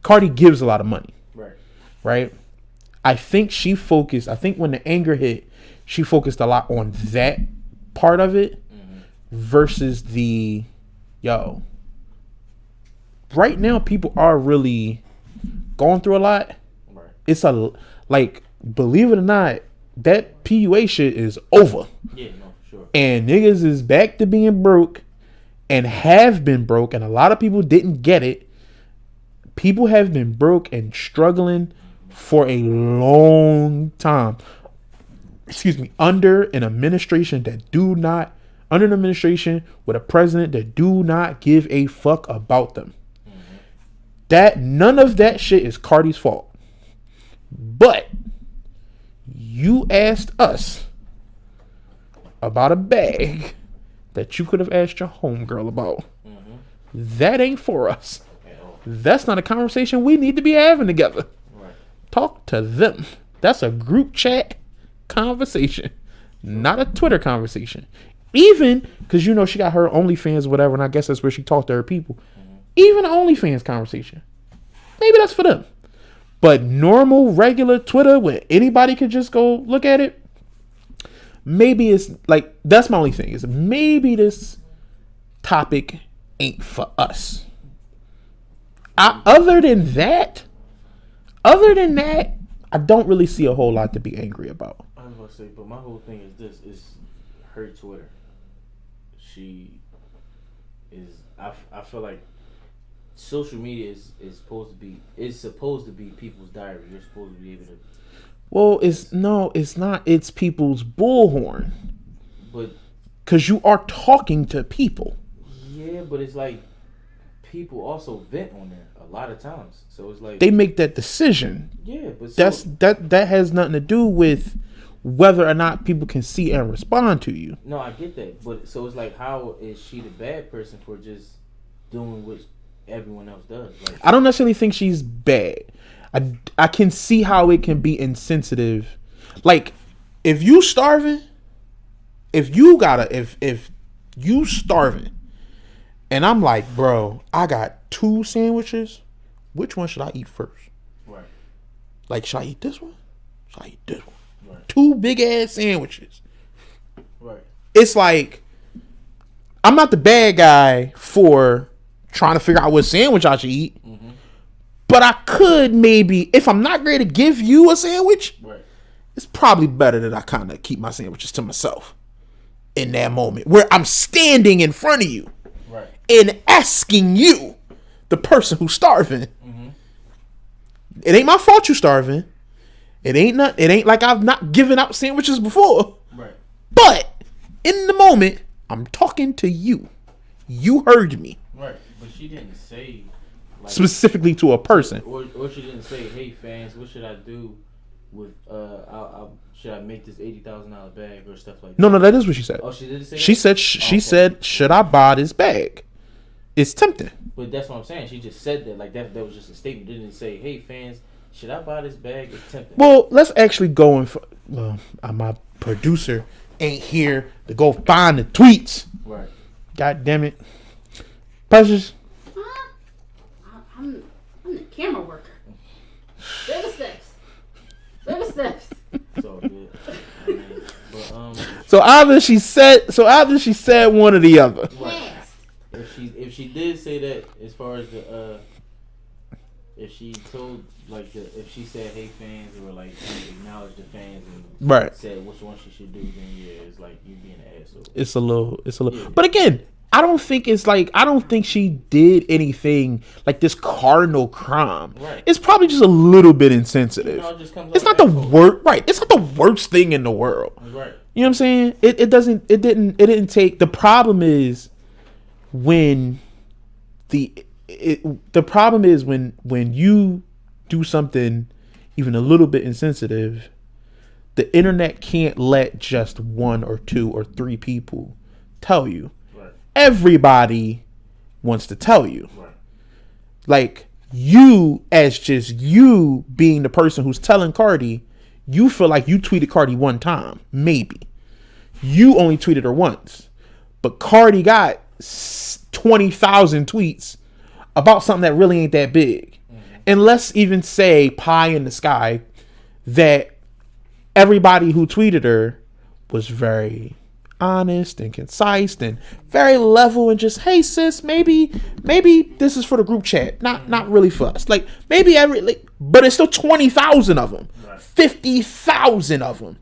Cardi gives a lot of money, right? I think when the anger hit, she focused a lot on that part of it versus the, yo, right now people are really going through a lot. Right. It's like, believe it or not, that PUA shit is over. Yeah, no, for sure. And niggas is back to being broke and have been broke, and a lot of people didn't get it. People have been broke and struggling for a long time. Excuse me, under an administration with a president that do not give a fuck about them. That none of that shit is Cardi's fault. But you asked us about a bag that you could have asked your homegirl about. That ain't for us. That's not a conversation we need to be having together. Right. Talk to them. That's a group chat conversation, not a Twitter conversation. Even because, you know, she got her OnlyFans or whatever, and I guess that's where she talked to her people. Even an OnlyFans conversation, maybe that's for them. But normal, regular Twitter where anybody could just go look at it, maybe it's like, that's my only thing, is maybe this topic ain't for us. Other than that, I don't really see a whole lot to be angry about. I was about to say, but my whole thing is this: is her Twitter. She is. I feel like social media is supposed to be people's diary. You're supposed to be able to. Well, it's not. It's people's bullhorn. but because you are talking to people. Yeah, but it's like people also vent on there a lot of times, so it's like they make that decision. Yeah, but that has nothing to do with whether or not people can see and respond to you. No, I get that, but so it's like, how is she the bad person for just doing what everyone else does? Like, I don't necessarily think she's bad. I can see how it can be insensitive. Like, if you starving, if you starving, and I'm like, bro, I got 2 sandwiches. Which one should I eat first? Right. Like, should I eat this one? Should I eat this one? Right. 2 big ass sandwiches. Right. It's like, I'm not the bad guy for trying to figure out what sandwich I should eat. Mm-hmm. But I could maybe, if I'm not ready to give you a sandwich, right, it's probably better that I kind of keep my sandwiches to myself in that moment where I'm standing in front of you, right, and asking you, the person who's starving. Mm-hmm. It ain't my fault you starving. It ain't like I've not given out sandwiches before. Right. But in the moment, I'm talking to you. You heard me. Right. But she didn't say like, specifically to a person. Or she didn't say, "Hey fans, what should I do with should I make this $80,000 bag or stuff like that?" No, that is what she said. Oh, she didn't say she that? She said, "Should I buy this bag?" It's tempting. But that's what I'm saying. She just said that. Like, that was just a statement. Didn't say, "Hey fans, should I buy this bag?" It's tempting. Well, let's actually go and my producer ain't here to go find the tweets. Right. God damn it. Precious. I'm the camera worker. Baby steps. Baby steps. It's all good. I mean, but, so either she said one or the other. Right. If she did say that, as far as the if she told if she said, "Hey fans," or like acknowledge the fans and right, said which one she should do, then yeah, it's like you being an asshole. It's a little. Yeah. But again, I don't think she did anything like this cardinal crime. Right. It's probably just a little bit insensitive. It's not the worst. Right. It's not the worst thing in the world. Right. You know what I'm saying? It didn't take. The problem is when the problem is when you do something even a little bit insensitive, the internet can't let just 1 or 2 or 3 people tell you. Right. Everybody wants to tell you. Right. Like, you, as just you being the person who's telling Cardi, you feel like you tweeted Cardi one time, maybe. You only tweeted her once. But Cardi got 20,000 tweets about something that really ain't that big. Mm-hmm. And let's even say pie in the sky that everybody who tweeted her was very honest and concise and very level and just, "Hey sis, maybe this is for the group chat, not really for us." Like, maybe but it's still 20,000 of them, right. 50,000 of them.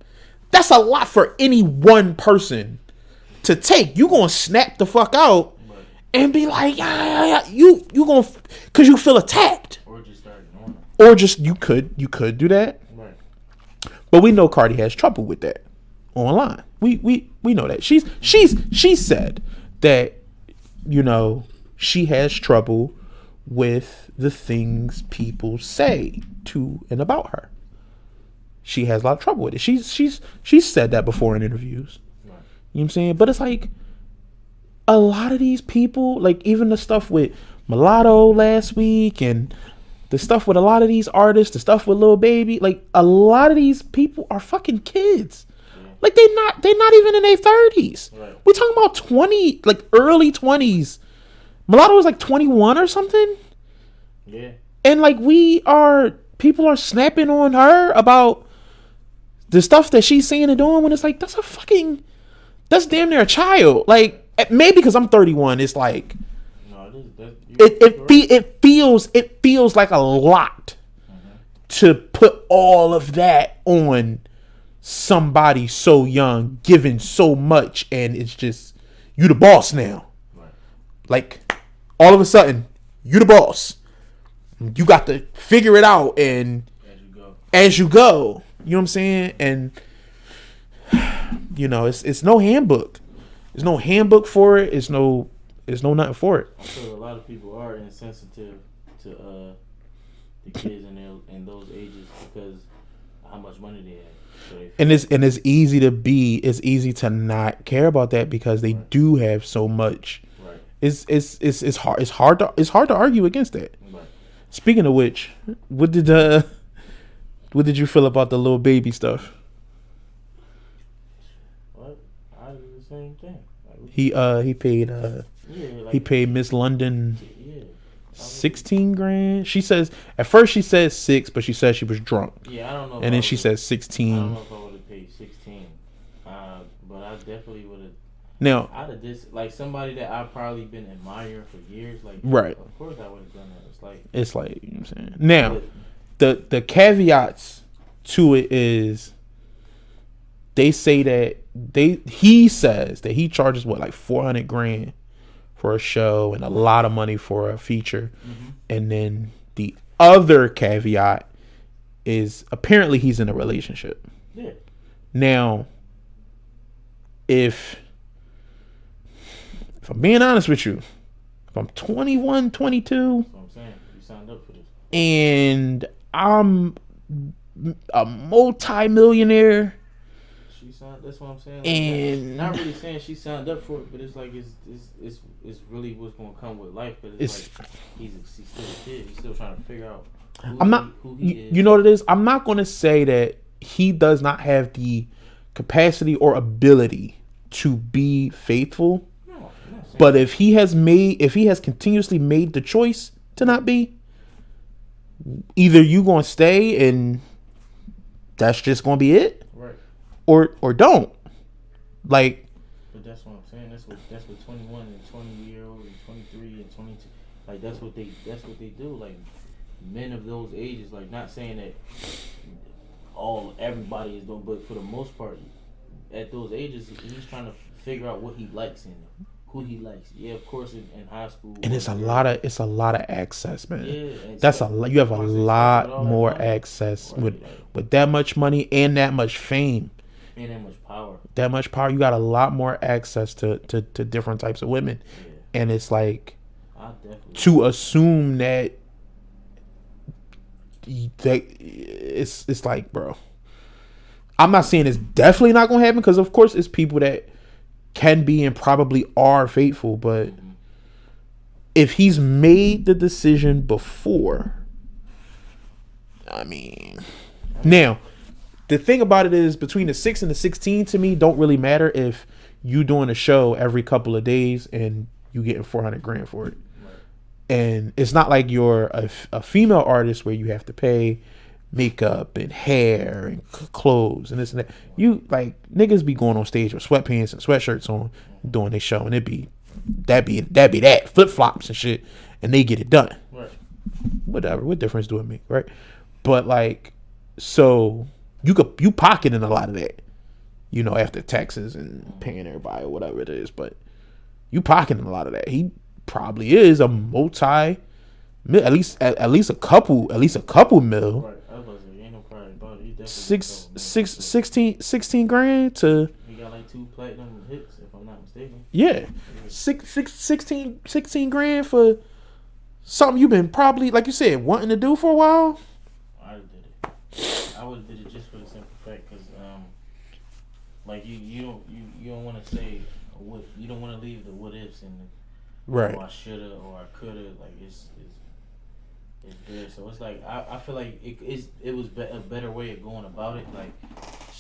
That's a lot for any one person to take. You gonna snap the fuck out and be like, yeah. You gonna, cause you feel attacked. Or just start ignoring them. Or just you could do that. Right. But we know Cardi has trouble with that online. We know that. She said that, you know, she has trouble with the things people say to and about her. She has a lot of trouble with it. She's said that before in interviews. Right. You know what I'm saying? But it's like, a lot of these people, like even the stuff with Mulatto last week and the stuff with a lot of these artists, the stuff with Lil Baby, like a lot of these people are fucking kids. Yeah. Like they're not even in their 30s. Right. We're talking about 20, like early 20s. Mulatto was like 21 or something. Yeah. And like people are snapping on her about the stuff that she's saying and doing when it's like, that's damn near a child. Like, maybe because I'm 31, it's like, no, it feels like a lot to put all of that on somebody so young, given so much, and it's just, you the boss now. Right. Like, all of a sudden, you the boss. You got to figure it out and as you go. You know what I'm saying? And You know, it's no handbook. There's no handbook for it. It's no nothing for it. I feel a lot of people are insensitive to the kids in those ages because of how much money they have. So it's easy to not care about that because they do have so much. Right. It's hard to argue against that. Right. Speaking of which, what did you feel about the little baby stuff? What? I do the same thing. He paid Miss London Yeah. 16 grand. She says at first she said 6, but she said she was drunk. Yeah, I don't know. And then she said I 16. don't know if I would have paid 16. But I definitely would have. Now, I'd have just like somebody that I've probably been admiring for years. Like, right. Of course, I would have done that. It's like you know what I'm saying. Now, the caveats to it is they say that he says that he charges what like 400 grand for a show and a lot of money for a feature. Mm-hmm. And then the other caveat is apparently he's in a relationship. Yeah. Now, if I'm being honest with you, if I'm 21, 22, That's what I'm saying. You signed up for this. and I'm a multi-millionaire, That's what I'm saying. Like, and not really saying she signed up for it, but it's like it's really what's gonna come with life. But it's like he's still a kid. He's still trying to figure out who he is. You know what it is? I'm not going to say that he does not have the capacity or ability to be faithful. No, I'm not saying But if he has continuously made the choice to not be, either you gonna stay and that's just gonna be it, right? or don't. Like, But that's what I'm saying. That's what 21 and 20-year-old and 23 and 22, like that's what they do. Like men of those ages, like not saying that everybody is doing, but for the most part, at those ages, he's trying to figure out what he likes in them, who he likes. Yeah, of course, in high school. and it's a lot of access, man. Yeah, That's you have a lot more access right, with that much money and that much fame. and that much power. That much power, you got a lot more access to different types of women. Yeah. And it's like I definitely to assume that it's like, bro, I'm not saying it's definitely not gonna happen, because of course it's people that can be and probably are faithful, but if he's made the decision before, I mean, now the thing about it is between the 6 and the 16 to me don't really matter if you doing a show every couple of days and you getting 400 grand for it. Right. And it's not like you're a female artist where you have to pay makeup and hair and clothes and this and that. You like niggas be going on stage with sweatpants and sweatshirts on doing their show, and that'd be that flip flops and shit, and they get it done. Right. Whatever. What difference do it make, right? But like, so you pocketing a lot of that, you know, after taxes and paying everybody or whatever it is, but you pocketing a lot of that. He probably is a multi, at least a couple mil. Right. I was like, ain't no problem about it. He definitely 16 grand to. He got like 2 platinum hits, if I'm not mistaken. Yeah. 16 grand for something you've been probably, like you said, wanting to do for a while. I did it. I would have did it just for the simple fact, because like you don't want to say what, you don't want to leave the what ifs and the, Right. oh, I shoulda or I coulda, like it's good. So it's like I feel like it was a better way of going about it. Like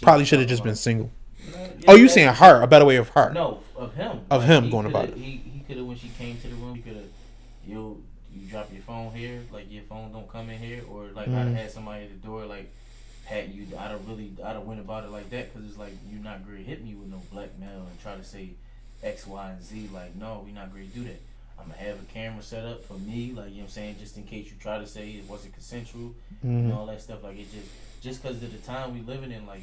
Probably should have just been single. Yeah, Oh, you saying her? A better way of her? No, of him. Of like, him going about it. He could have, when she came to the room, he could have, you drop your phone here, like your phone don't come in here, or like I'd have had somebody at the door, like pat you. I'd have went about it like that, because it's like you're not going to hit me with no blackmail and try to say X, Y, and Z. Like, no, we're not going to do that. I'm going to have a camera set up for me, like, you know what I'm saying, just in case you try to say it wasn't consensual and all that stuff. Like, it just because of the time we living in, like,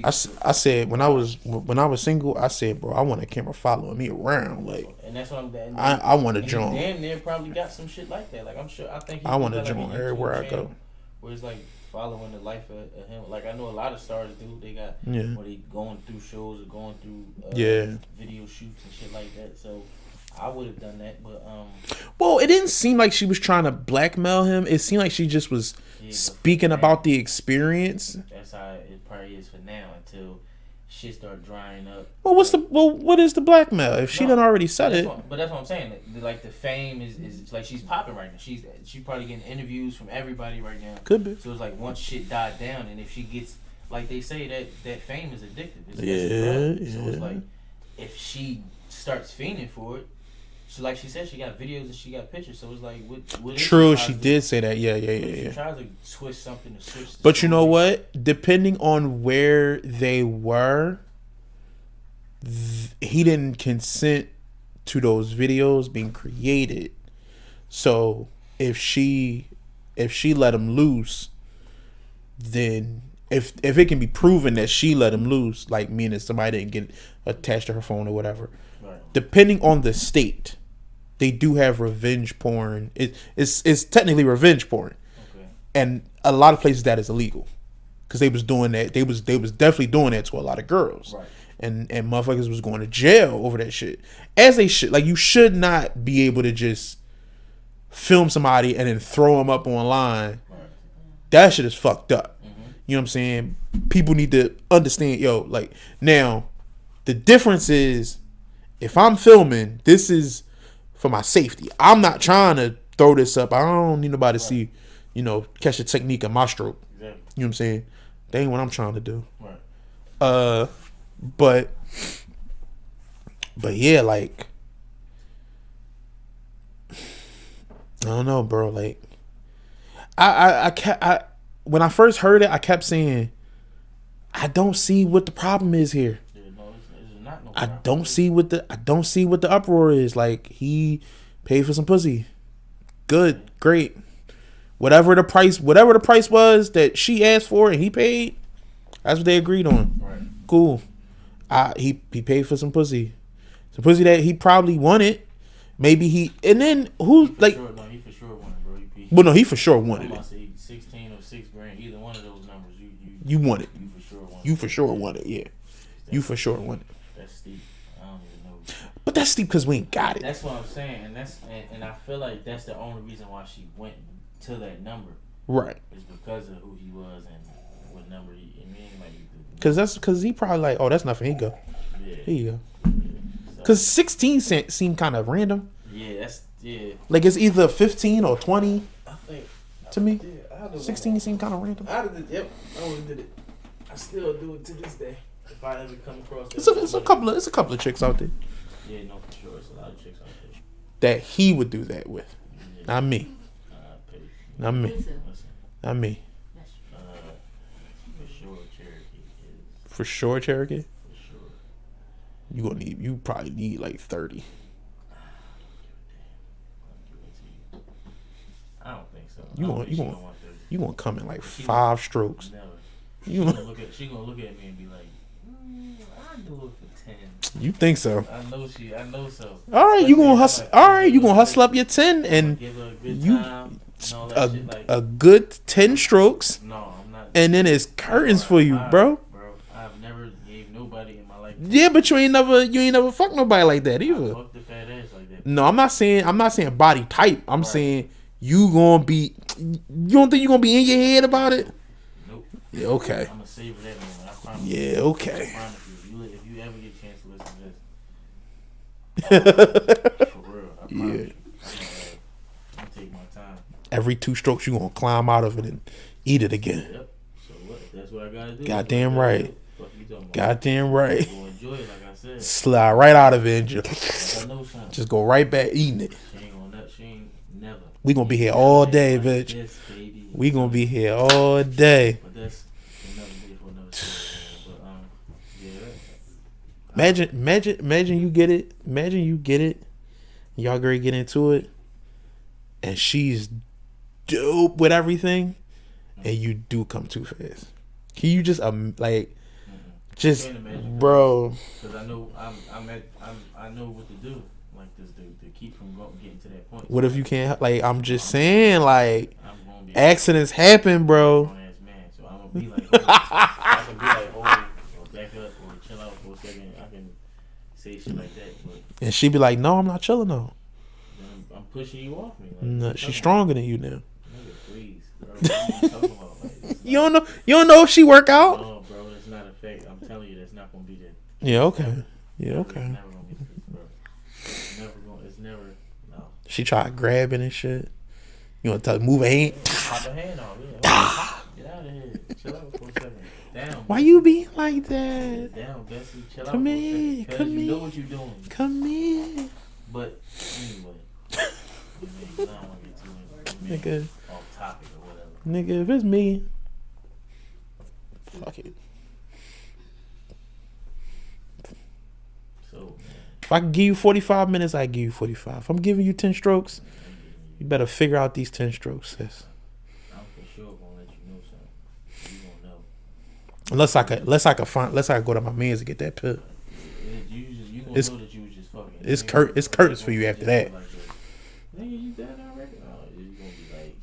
I said when I was single, I said, bro, I want a camera following me around, like, and that's what I want to join. Damn near probably got some shit like that. Like, I'm sure, I think I want to got, like, join a YouTube everywhere I channel go. where it's like following the life of him. Like I know a lot of stars do. They got where they going through shows or going through video shoots and shit like that. So I would have done that, but well, it didn't seem like she was trying to blackmail him. It seemed like she just was speaking about the experience. That's how it probably is for now until shit start drying up. Well, what is the blackmail if she done already said it? But that's what I'm saying. Like the fame is like she's popping right now. She's probably getting interviews from everybody right now. Could be. So it's like once shit died down, and if she gets like they say that fame is addictive. It's yeah. So it's like if she starts fiending for it. So like she said, she got videos and she got pictures. So it's like, what true, she did say that. Yeah. She tries to twist something to switch. But you know what? Depending on where they were, he didn't consent to those videos being created. So if she let him loose, then if it can be proven that she let him loose, like meaning somebody didn't get attached to her phone or whatever, right. Depending on the state. They do have revenge porn. It's technically revenge porn, and a lot of places that is illegal because they was doing that. They was definitely doing that to a lot of girls, right. and motherfuckers was going to jail over that shit. As they should. Like you should not be able to just film somebody and then throw them up online. Right. That shit is fucked up. Mm-hmm. You know what I'm saying? People need to understand. Like now, the difference is if I'm filming, this is for my safety. I'm not trying to throw this up. I don't need nobody to see, catch the technique of my stroke. Exactly. You know what I'm saying? That ain't what I'm trying to do. Right. But yeah, like I don't know, bro. Like I when I first heard it, I kept saying, I don't see what the problem is here. I don't see what the uproar is. Like he paid for some pussy. Good, great. Whatever the price was that she asked for and he paid, that's what they agreed on. Right. Cool. He paid for some pussy. Some pussy that he probably wanted. Maybe he like sure, no, he for sure wanted, bro. Well, no, he for sure wanted it. 16 or $6,000, either one of those numbers you want it. You for sure want it, yeah. You for sure want it. That's steep. I don't even know. But that's steep because we ain't got it. That's what I'm saying, and I feel like that's the only reason why she went to that number. Right. Is because of who he was and what number he. I mean, like. Because he probably like, oh, that's nothing. Here you go. Yeah. Here you go. Because 16 seemed kind of random. Yeah, Like it's either 15 or 20. I think. To me, 16 seemed kind of random. I would have did it. I still do it to this day. If I ever come across that, it's a couple of chicks out there. Yeah, no, for sure. It's a lot of chicks out there that he would do that with. Yeah. Not me. Not me. Not me. For sure, Cherokee is. For sure, Cherokee. For sure. You probably need like 30. I don't think so. You gonna come in like 5 strokes. Never. She gonna look at me and be like, I do it for 10. You think so? I know so. All right, you gonna hustle. All right, you gonna hustle up your 10 and give her a good time. A good 10 strokes. No, I'm not. And then it's curtains for you, bro. Bro, I've never gave nobody in my life. Yeah, but you ain't never fucked nobody like that either. I fucked the fat ass like that. No, I'm not saying body type. I'm saying you gonna be. You don't think you gonna be in your head about it? Nope. Yeah. Okay. I'm gonna savor that moment. I promise. Yeah. Okay. I promise you. If you ever get a chance to listen to this, for real. I promise you. I'm gonna take my time. Every 2 strokes, you gonna climb out of it and eat it again. Yep. So what? If that's what I gotta do. Goddamn right. Goddamn right. Gonna enjoy it, like I said. Slide right out of it and just go right back eating it. She ain't never. We gonna be here all day, bitch. We gonna be here all day. But that's another day for another story. But yeah. Imagine you get it. Imagine you get it. Y'all gonna get into it, and she's dope with everything, and you do come too fast. Can you just just bro? Because I know I know what to do. Like this, to keep from getting to that point. What if you can't? Like I'm just saying, like accidents happen, bro. be like, I can be like, hold or back up or chill out for a second. I can say shit like that, but And she be like, no, I'm not chilling though. then I'm pushing you off me. Like, No, she's stronger than you now. Nigga, please. Bro, what are you talking about? Like, You don't know if she work out? no, bro, that's not a fact. I'm telling you, that's not gonna be there. Yeah, okay. Yeah, It's okay. never gonna be there, bro. It's never, no. She try grabbing and shit. You want to move a hand? Pop a hand off, yeah. Get out of here. Chill out for a second. Down. Why you being like that? Down, Bessie. Chill Come out for a here, second. Cause come you here. know what you're doing. Come here. But anyway, I don't want to get too Nigga. off topic or whatever. Nigga, if it's me, fuck it. So, man, If I can give you 45 minutes, I give you 45. If I'm giving you 10 strokes, you better figure out these 10 strokes, sis. I'm for sure gonna let you know something. You gonna know. Unless I could go to my man's to get that pill. You gonna It's- know that you was just fucking. It's curtains for you after that. Like, nigga, you done already? Oh, you gonna be like,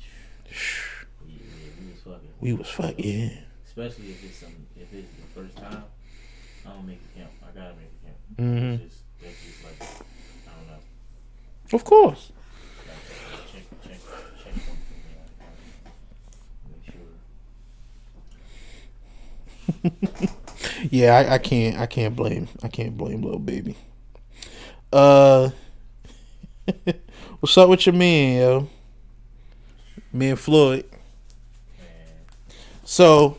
yeah, we was fucking. Yeah. Especially if it's the first time, I don't make it count. I gotta make it count. Mhm. That's just like, I don't know. Of course. Check something for me. Make sure. Yeah, I can't blame little baby. What's up with your man, yo? Man Floyd. Man, So,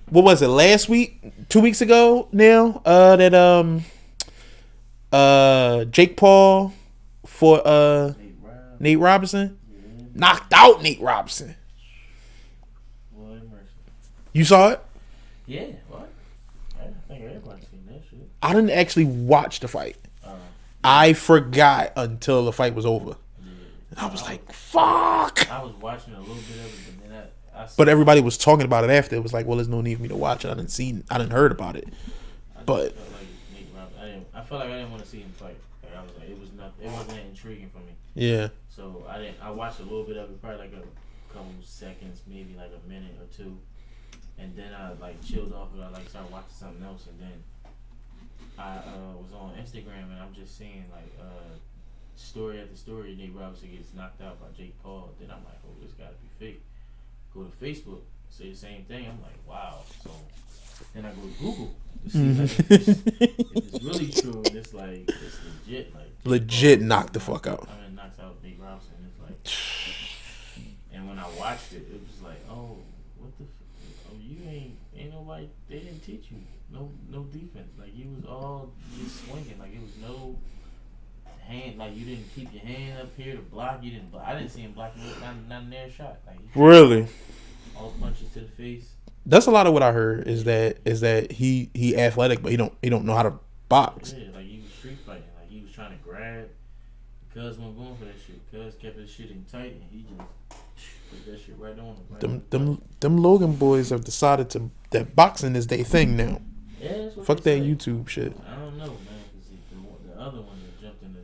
what was it? Last week, 2 weeks ago now. That Jake Paul for Nate Robinson yeah, knocked out Nate Robinson. Lord have mercy. You saw it? Yeah, what? I think everybody's seen that shit. I didn't actually watch the fight. Uh, I forgot until the fight was over. yeah. And I was like, fuck. I was watching a little bit of it, but then I But everybody was talking about it after. It was like, well, there's no need for me to watch it. I didn't heard about it. But felt like Nate Robinson, I felt like I didn't want to see him fight. Like, I was like, it wasn't that intriguing for me. yeah. So I watched a little bit of it, probably like a couple seconds, maybe like a minute or two, and then I like chilled off and I like started watching something else, and then I was on Instagram and I'm just seeing like story after story, Nate Robinson gets knocked out by Jake Paul. Then I'm like, oh, this gotta be fake. Go to Facebook, say the same thing. I'm like, wow. So then I go to Google to see like, if it's really true. And it's like it's legit, like Jake Legit Paul knocked the fuck out. I mean, knocks out Nate Robinson. It's like, and when I watched it, it was like, oh, what the, oh, you ain't nobody. They didn't teach you no defense. Like you was all just swinging. Like it was no hand. Like you didn't keep your hand up here to block. You didn't. I didn't see him blocking not near shot. Like Really? all punches to the face. That's a lot of what I heard is that he athletic, but he don't know how to box. Yeah, like he was street fighting. Like he was trying to grab. Cuz wasn't going for that shit. Cuz kept his shit in tight, and he just put that shit right on him. Them Logan boys have decided that boxing is their thing now. Yeah, that's what Fuck they that say. YouTube shit. I don't know, man. Cause the other one that jumped in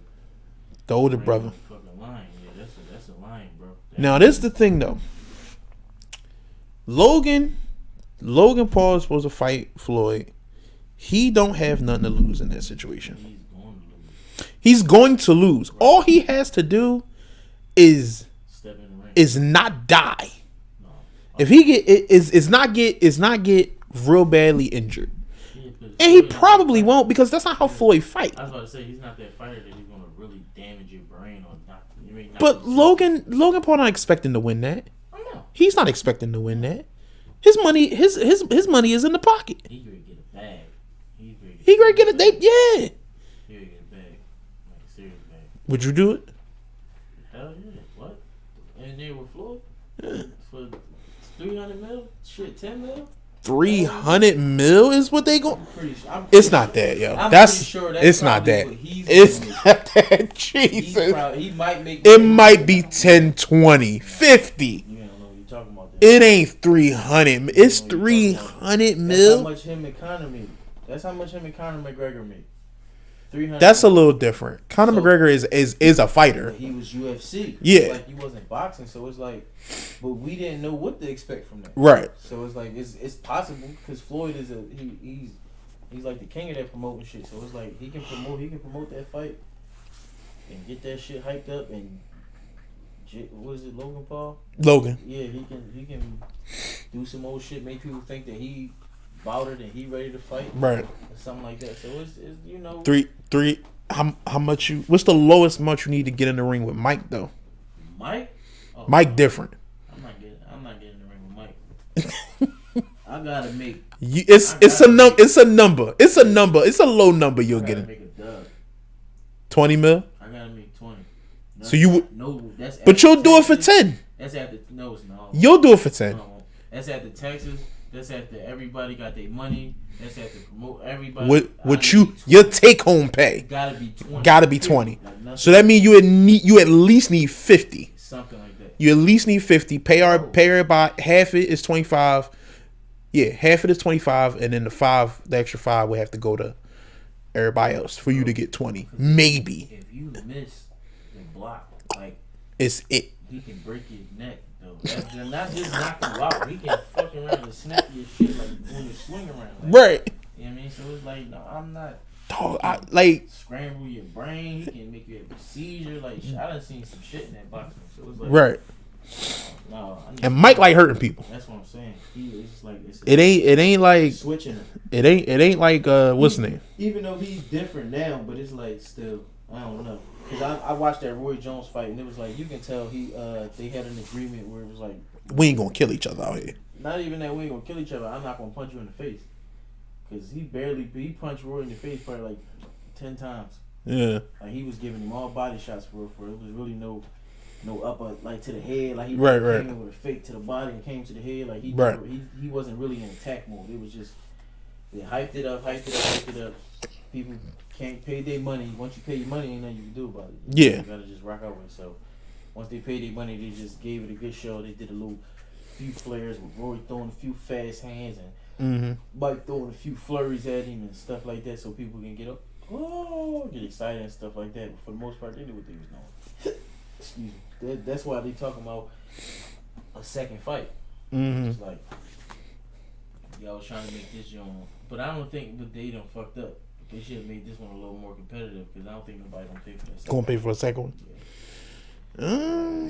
The older the brother. fucking line. Yeah, that's a line, bro. Now this is the thing though. Logan Paul is supposed to fight Floyd. He don't have nothing to lose in that situation. He's going to lose. He's going to lose. All he has to do is Step in the ring. not die. No. If he is not get real badly injured. Yeah, And he probably won't because that's not how Floyd fight. I was about to say he's not that fighter that he's gonna really damage your brain or not. But Logan Paul not expecting to win that. I know. He's not expecting to win that. His money money is in the pocket. He gonna get a bag. He gonna get a date. Yeah. He gonna get a bag. Like a serious bag. Would you do it? Hell yeah. What? And there with Floyd for 300 mil. Shit, 10 mil. 300 mil is what they go. I'm pretty sure. It's not that, yo. I'm That's pretty sure that's it's not probably that. what he's It's gonna not that. Jesus. He might make. It might be 10, 20, 50. You don't know what you're talking about. It ain't 300. It's 300 That's how mil. much him and Conor made. That's how much him and Conor McGregor made. 300. That's a little different. Conor So- McGregor is a fighter. He was UFC. Yeah. It's like he wasn't boxing, so it's like, but we didn't know what to expect from that. Right. So it's like it's possible because Floyd is he's like the king of that promoting shit. So it's like he can promote that fight and get that shit hyped up and what is it, Logan Paul? Logan. Yeah, he can do some old shit, make people think that he bought it and he ready to fight, Right. or something like that. So it's you know, Three. How much you? What's the lowest amount you need to get in the ring with Mike though? Mike. Oh, Mike different. I'm not getting in the ring with Mike. I gotta make. It's a number. It's a number. It's a number. It's a low number you'll I get gotta in. make a dub. 20 mil. I gotta make 20. No, So you would, no, that's but after you'll do it for taxes. 10. That's after no, it's not. You'll do it for 10. No, that's after taxes. That's after everybody got their money. That's after promote everybody. What your take home pay gotta be 20. gotta be 20. Like So that means you at least need 50. something like that. You at least need 50. Pay everybody half it is 25. Yeah, half it is 25, and then the extra 5 will have to go to everybody else for you to get 20. Maybe. If you miss the block, like It's it. he can break your neck though. That's not just knock you out. He can fuck around and snap your shit like when you swing around. Like, Right. You know what I mean? So it's like, no, I'm not. Dog, I like Scramble your brain. He can make you have a seizure. Like I done seen some shit in that boxing. So it's like, right. No, And Mike like hurting people. That's what I'm saying. It's like It ain't like switching him. it ain't like what's his name? Even though he's different now, but it's like still, I don't know. Cause I watched that Roy Jones fight and it was like you can tell they had an agreement where it was like We ain't gonna kill each other out here. not even that we ain't gonna kill each other. I'm not gonna punch you in the face. Cause he punched Roy in the face probably like 10 times. Yeah. Like he was giving him all body shots for it. It was really no upper like to the head. Like he Right. came in with a fake to the body and came to the head. Like he wasn't really in attack mode. It was just they hyped it up. People can't pay their money. Once you pay your money, ain't nothing you can do about it. Yeah. You gotta just rock out with it. So once they paid their money, they just gave it a good show. They did a few flares with Roy throwing a few fast hands and Mike throwing a few flurries at him and stuff like that, so people can get excited and stuff like that. But for the most part, they knew what they was doing. Excuse me. That's why they talking about a second fight. It's like y'all was trying to make this young, but I don't think what they done fucked up. They should have made this one a little more competitive because I don't think nobody gonna pay for that. Gonna pay for a second one. Yeah.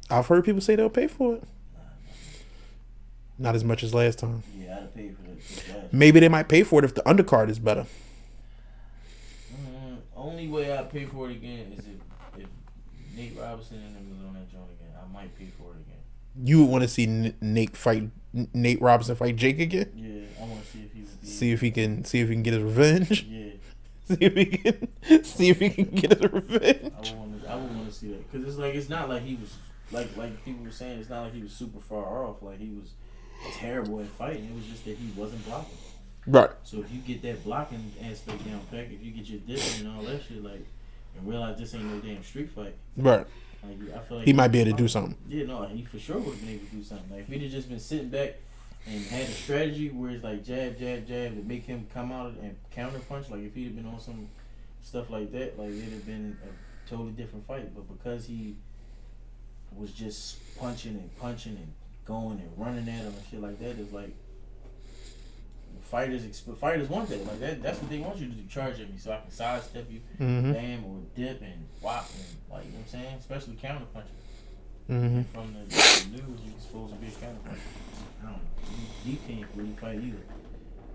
I've heard people say they'll pay for it. Not as much as last time. Yeah, I'd have paid for that. Maybe they might pay for it if the undercard is better. Only way I'd pay for it again is if Nate Robinson and them was on that joint again. I might pay for it again. You would want to see Nate Robinson fight Jake again? Yeah, I want to see if he would be. See if he can get his revenge. Yeah. See if he can get his revenge. I would want to see that because it's not like he was like people were saying. It's not like he was super far off. Like he was terrible at fighting. It was just that he wasn't blocking. Right. So if you get that blocking aspect down pack, if you get your dipping and all that shit, like, and realize this ain't no damn street fight. Right. Like I feel like He might be able to do something. Yeah, no, he for sure would have been able to do something. Like if he'd have just been sitting back and had a strategy where it's like jab, jab, jab to make him come out and counter punch. Like if he'd have been on some stuff like that, like it'd have been a totally different fight. But because he was just punching and going and running at him and shit like that, it's like fighters want that. Like that's what they want you to do. Charge at me so I can sidestep you, bam, or dip and whop and like you know what I'm saying. Especially counter punching. From the news, he's supposed to be a counter puncher. I don't know. He can't really fight either.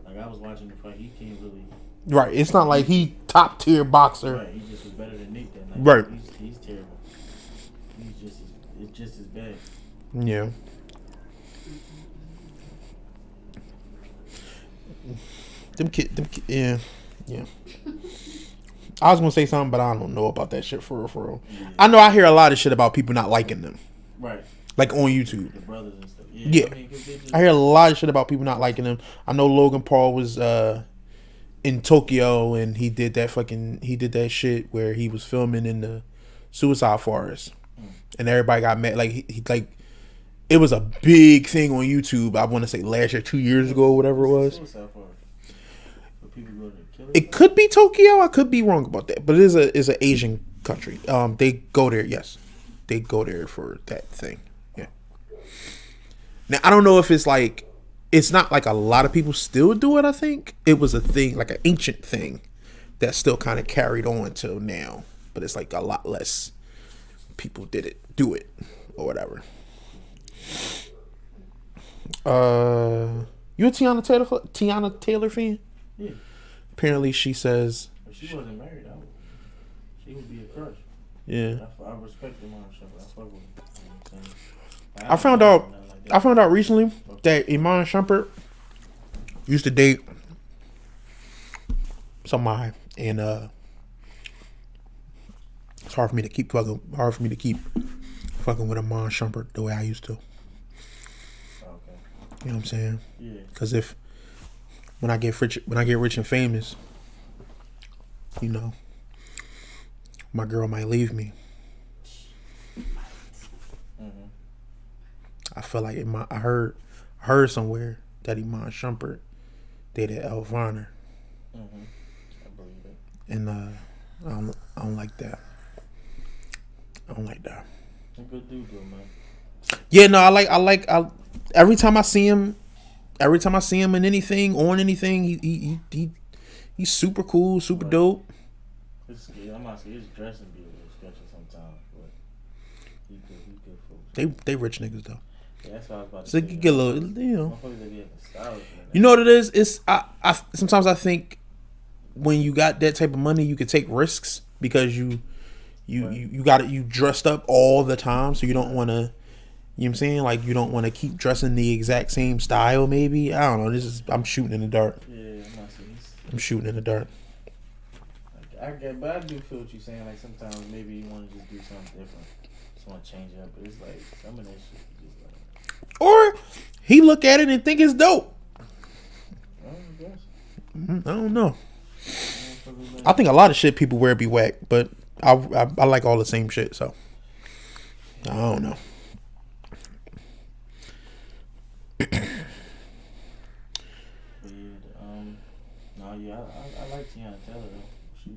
Like I was watching the fight, he can't really. Right. It's not like he top tier boxer. Right. He just was better than Nick that night. Right. He's terrible. It's just as bad. Yeah. Them kid, yeah. I was gonna say something, but I don't know about that shit for real. Yeah. I know I hear a lot of shit about people not liking them. Right. Like on YouTube. The brothers and stuff. Yeah. I mean, 'cause they just, I hear a lot of shit about people not liking them. I know Logan Paul was in Tokyo and he did that shit where he was filming in the suicide forest. And everybody got mad. Like he it was a big thing on YouTube. I want to say last year, 2 years ago, whatever it was. people go to kill it? It could be Tokyo. I could be wrong about that, but it is an Asian country. They go there. Yes, they go there for that thing. Yeah. Now I don't know if it's like it's not like a lot of people still do it. I think it was a thing, like an ancient thing that still kind of carried on till now, but it's like a lot less people do it or whatever. You a Tiana Taylor fan? Yeah. Apparently, she says. If she wasn't married, she would be a crush. Yeah. I respect the Iman Shumpert. I fuck with her. You know what I'm saying? I found out recently that Iman Shumpert used to date somebody, and it's hard for me to keep fucking with Iman Shumpert the way I used to. Okay. You know what I'm saying? Yeah. Because when I get rich and famous, you know, my girl might leave me. Mm-hmm. I feel like I heard somewhere that Iman Shumpert dated Elvana. Mm-hmm. I believe it. And I don't like that. I don't like that. A good dude though, man. Yeah, no, I every time I see him in anything, on anything, he's super cool, super dope. I'm not saying his dressing be a little sketchy sometimes, but he good folks. They rich niggas though. Yeah, that's what I was about to So say. they get a little, you know. Motherfuckers, they be acting stylish, man. You know what it is? It's I sometimes I think when you got that type of money, you could take risks because you got it. You dressed up all the time, so you don't want to. You know what I'm saying? Like you don't want to keep dressing the exact same style. Maybe I don't know. I'm shooting in the dark. Yeah, I'm not saying. I'm shooting in the dark. But I do feel what you're saying. Like sometimes maybe you want to just do something different. Just want to change it up. But it's like some of that shit is just like. Or he look at it and think it's dope. I guess. I don't know. I think a lot of shit people wear be whack, but I like all the same shit. So I don't know. I like Tiana Taylor though. She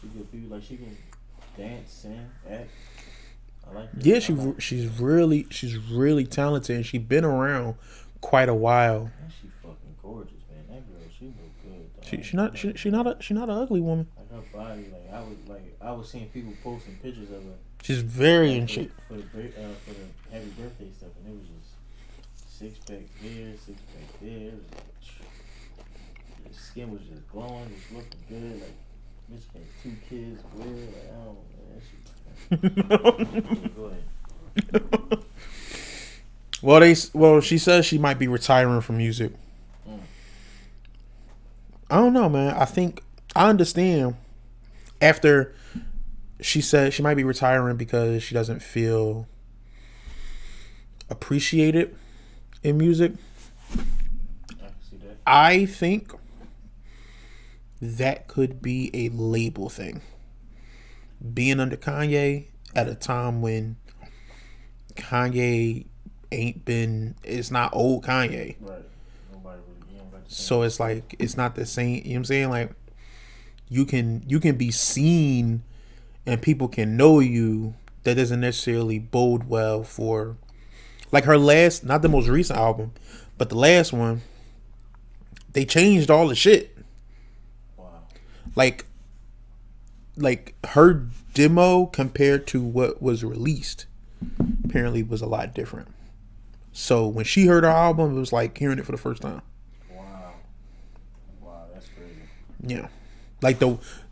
good people. Like she can dance, sing, act. I like her. Yeah, she's really talented, and she's been around quite a while. Man, she fucking gorgeous, man. That girl, she look good. Though. She not an ugly woman. Like her body, I was seeing people posting pictures of her. She's very in shape. For the happy birthday stuff, and it was just 6-pack here, 6-pack there. It was the skin was just glowing, just looking good. Like, bitch had 2 kids, weird. Like, I don't know, that shit. Go ahead. Well, she says she might be retiring from music. I don't know, man. I understand. After she said she might be retiring because she doesn't feel appreciated in music. I can see that. I think that could be a label thing. Being under Kanye at a time when Kanye it's not old Kanye. Right. Nobody really, so it's like, it's not the same, you know what I'm saying? Like, you can be seen and people can know you. That doesn't necessarily bode well for, like, her last, not the most recent album, but the last one, they changed all the shit. Wow. Like her demo compared to what was released apparently was a lot different. So when she heard her album, it was like hearing it for the first time. Wow, that's crazy. Yeah. Like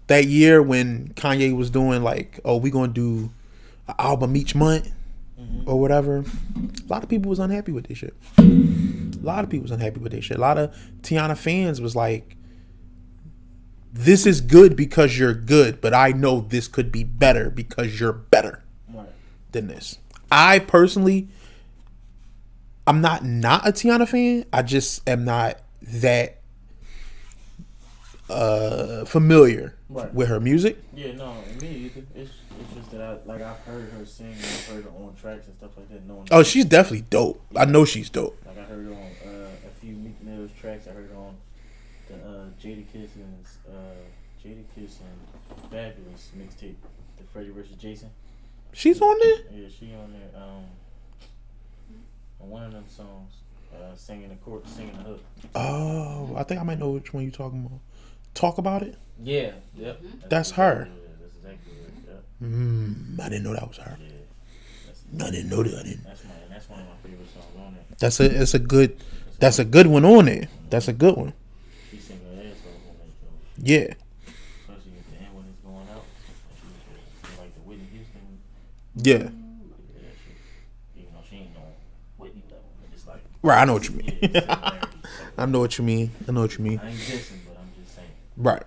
that year when Kanye was doing like, oh, we gonna do an album each month or whatever. A lot of people was unhappy with this shit. A lot of Tiana fans was like, this is good because you're good, but I know this could be better because you're better than this. I personally, I'm not a Tiana fan. I just am not that familiar Right. with her music. Yeah, no, me either. It's just that I've heard her sing and I've heard her on tracks and stuff like that. Oh, she's definitely dope. I know she's dope. Like I heard her on a few Meek Mill's tracks. I heard her on the Jadakiss and Fabulous mixtape, the Freddie vs. Jason. She's on there? Yeah, she on there. On one of them songs, singing the hook. Oh, I think I might know which one you're talking about. Talk About It? Yeah, yep. That's her. That's exactly it. Yep. I didn't know that was her. Yeah. I didn't know that. That's one of my favorite songs on there. That's a good one on it. That's a good one. She sing her ass off on that show. Yeah. Especially at the end when it's going out. She like the Whitney Houston. Yeah. Yeah, that shit. Even though she ain't no Whitney level, but it's like. Right, I know what you mean. Yeah, it's hilarious. I know what you mean. I ain't dissing, but I'm just saying. Right.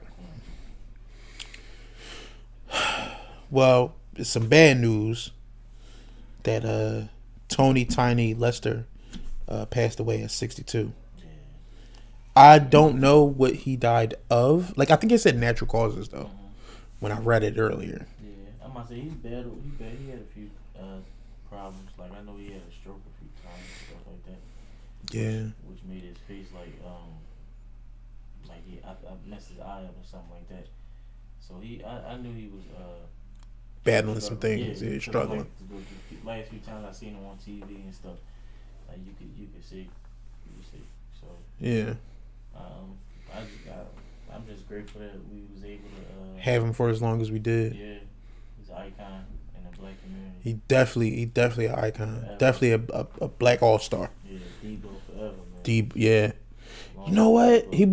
Well, it's some bad news that Tony Tiny Lester passed away at 62. Yeah. I don't know what he died of. Like, I think it said natural causes though. When I read it earlier. Yeah, I might say he had a few problems. Like I know he had a stroke a few times and stuff like that. Yeah. Which made his face like I messed his eye up or something like that. So I knew he was Battling some things. Yeah, struggling. Like, the last few times I seen him on TV and stuff, like you could see. So Yeah. I'm just grateful that we was able to Have him for as long as we did. Yeah, he's an icon in the black community. He definitely an icon. Forever. Definitely a black all-star. Yeah, Debo forever, man. Yeah. You know what? He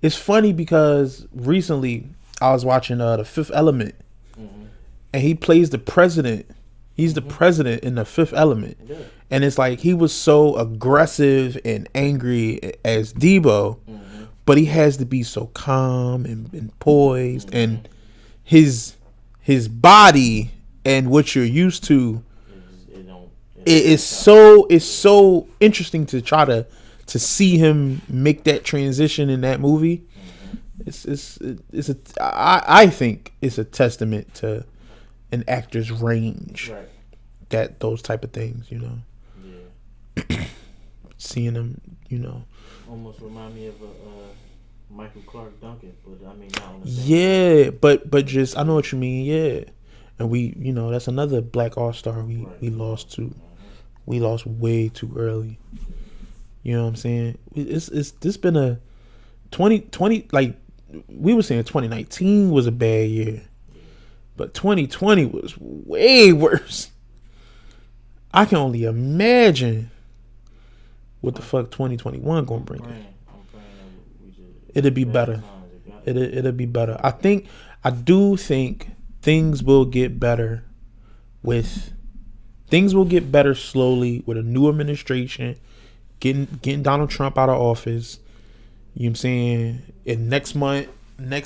it's funny because recently I was watching The Fifth Element, and he plays the president. He's the president in The Fifth Element. Yeah. And it's like he was so aggressive and angry as Debo, but he has to be so calm and poised, and his body and what you're used to. It's so interesting to try to see him make that transition in that movie. I think it's a testament to an actor's range. Right. That those type of things, you know. Yeah. Seeing him, you know. Almost remind me of Michael Clark Duncan, but I mean not on the same. Yeah, but just I know what you mean. Yeah, and we, you know, that's another black all-star we lost to. We lost way too early. You know what I'm saying? It's this been a 2020, like we were saying 2019 was a bad year. But 2020 was way worse. I can only imagine what the fuck 2021 gonna bring in. It'll be better. It'll be better. I do think things will get better slowly with a new administration, getting Donald Trump out of office. You know what I'm saying? And next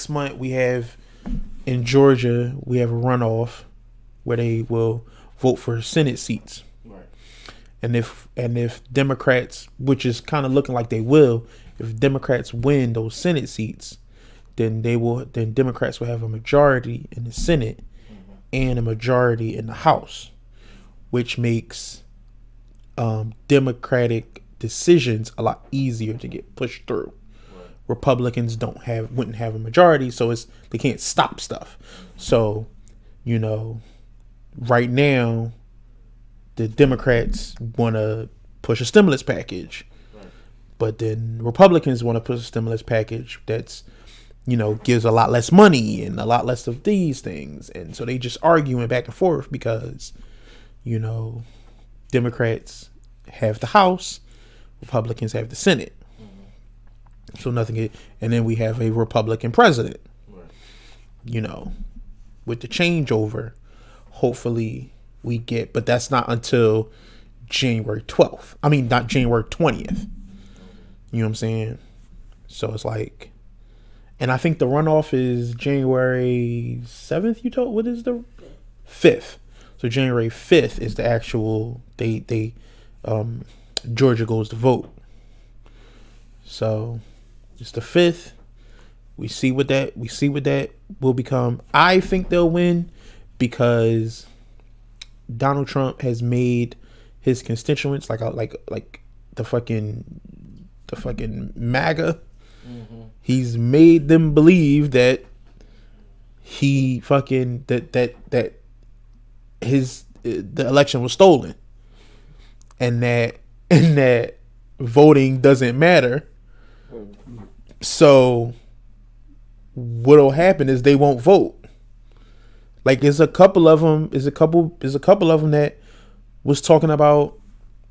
month we have in Georgia, we have a runoff where they will vote for Senate seats. Right. And if Democrats, which is kind of looking like they will, if Democrats win those Senate seats, then Democrats will have a majority in the Senate and a majority in the House, which makes Democratic decisions a lot easier to get pushed through. Republicans wouldn't have a majority, so they can't stop stuff. So, you know, right now, the Democrats want to push a stimulus package, but then Republicans want to push a stimulus package that's, you know, gives a lot less money and a lot less of these things, and so they just arguing back and forth because, you know, Democrats have the House, Republicans have the Senate. So and then we have a Republican president. Right. You know, with the changeover, hopefully we get, but that's not until January 12th. I mean, not January 20th. You know what I'm saying? So it's like, and I think the runoff is January 7th. You told, what is the 5th? So January 5th is the actual Georgia goes to vote. So It's the 5th. We see what that will become. I think they'll win because Donald Trump has made his constituents like the fucking MAGA. Mm-hmm. He's made them believe that he fucking that his the election was stolen, and that voting doesn't matter. So what'll happen is they won't vote. Like there's a couple of them that was talking about.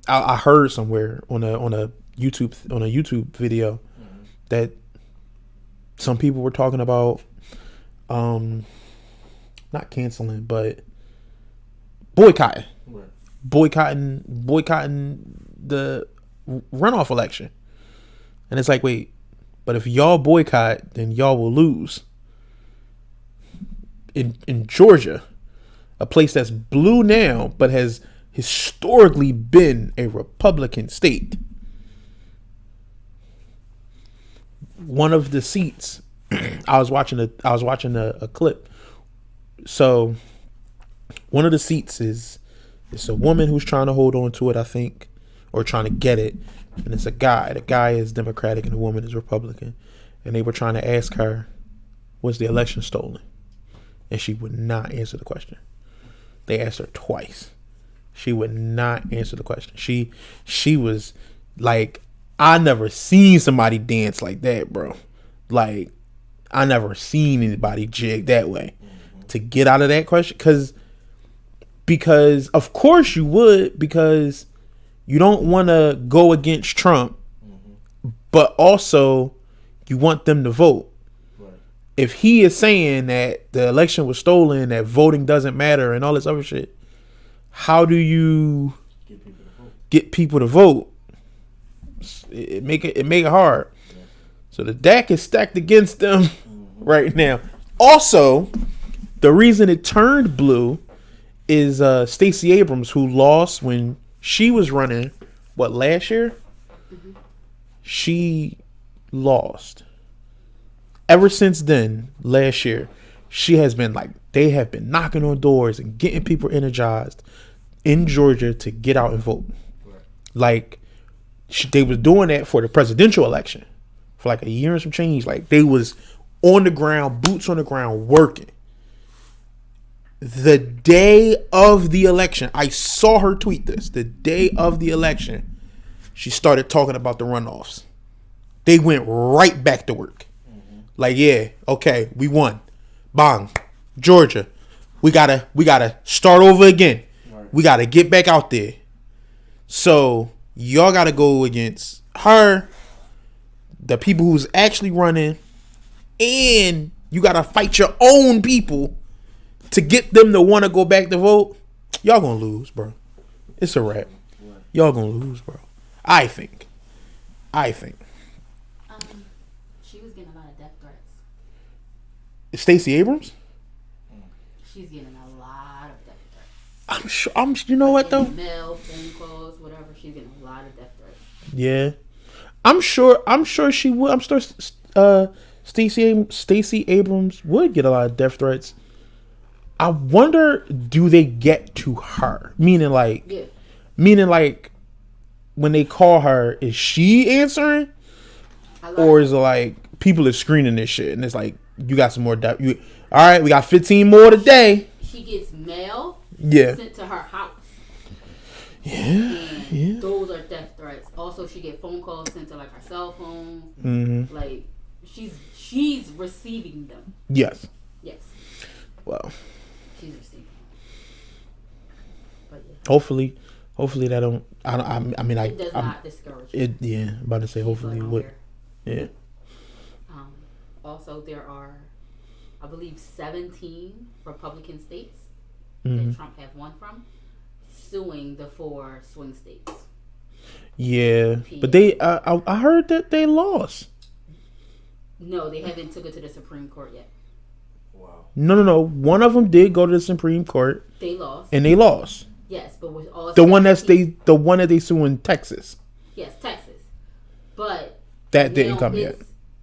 I heard somewhere on a YouTube video that some people were talking about not canceling but boycotting the runoff election. And it's like, wait, but if y'all boycott, then y'all will lose. In Georgia, a place that's blue now but has historically been a Republican state, one of the seats, I was watching a clip. So one of the seats is it's a woman who's trying to hold on to it, I think, or trying to get it, and it's a guy. The guy is Democratic and the woman is Republican, and they were trying to ask her, was the election stolen? And she would not answer the question. They asked her twice. She would not answer the question. She was like, I never seen somebody dance like that, bro. Like, I never seen anybody jig that way to get out of that question. Because of course you would, because you don't want to go against Trump, but also you want them to vote. Right. If he is saying that the election was stolen, that voting doesn't matter and all this other shit, how do you get people to vote? It make it hard. Yeah. So the deck is stacked against them right now. Also, the reason it turned blue is Stacey Abrams, who lost when she was running, last year? Mm-hmm. She lost. Ever since then, last year, she has been they have been knocking on doors and getting people energized in Georgia to get out and vote. Right. They was doing that for the presidential election for a year and some change. They was on the ground, boots on the ground, working. The day of the election, I saw her tweet this. The day of the election, she started talking about the runoffs. They went right back to work. Mm-hmm. Yeah, okay, we won. Bang, Georgia. We gotta start over again. Right. We gotta get back out there. So y'all gotta go against her, the people who's actually running, and you gotta fight your own people to get them to want to go back to vote. Y'all gonna lose, bro. It's a wrap. Y'all gonna lose, bro. I think. She was getting a lot of death threats. Stacey Abrams? She's getting a lot of death threats. I'm sure. You know what though? Mail, phone calls, whatever. She's getting a lot of death threats. Yeah, I'm sure she would. I'm sure Stacey Abrams would get a lot of death threats. I wonder, do they get to her? Meaning when they call her, is she answering? Or is it people are screening this shit and it's you got some more all right, we got 15 more today. She gets mail sent to her house. Yeah. Those are death threats. Also, she get phone calls sent to her cell phone. Mm-hmm. She's receiving them. Yes. Well, she's receiving them. But yeah. Hopefully that don't. It does not discourage it. Yeah, I'm about to say hopefully it would. Yeah. Also, there are, I believe, 17 Republican states mm-hmm. that Trump have won from, suing the 4 swing states. Yeah, but they, I heard that they lost. No, they haven't took it to the Supreme Court yet. Wow. No. One of them did go to the Supreme Court. They lost. And they lost. Yes, but with all the one that they sue in Texas. Yes, Texas. But that didn't come yet.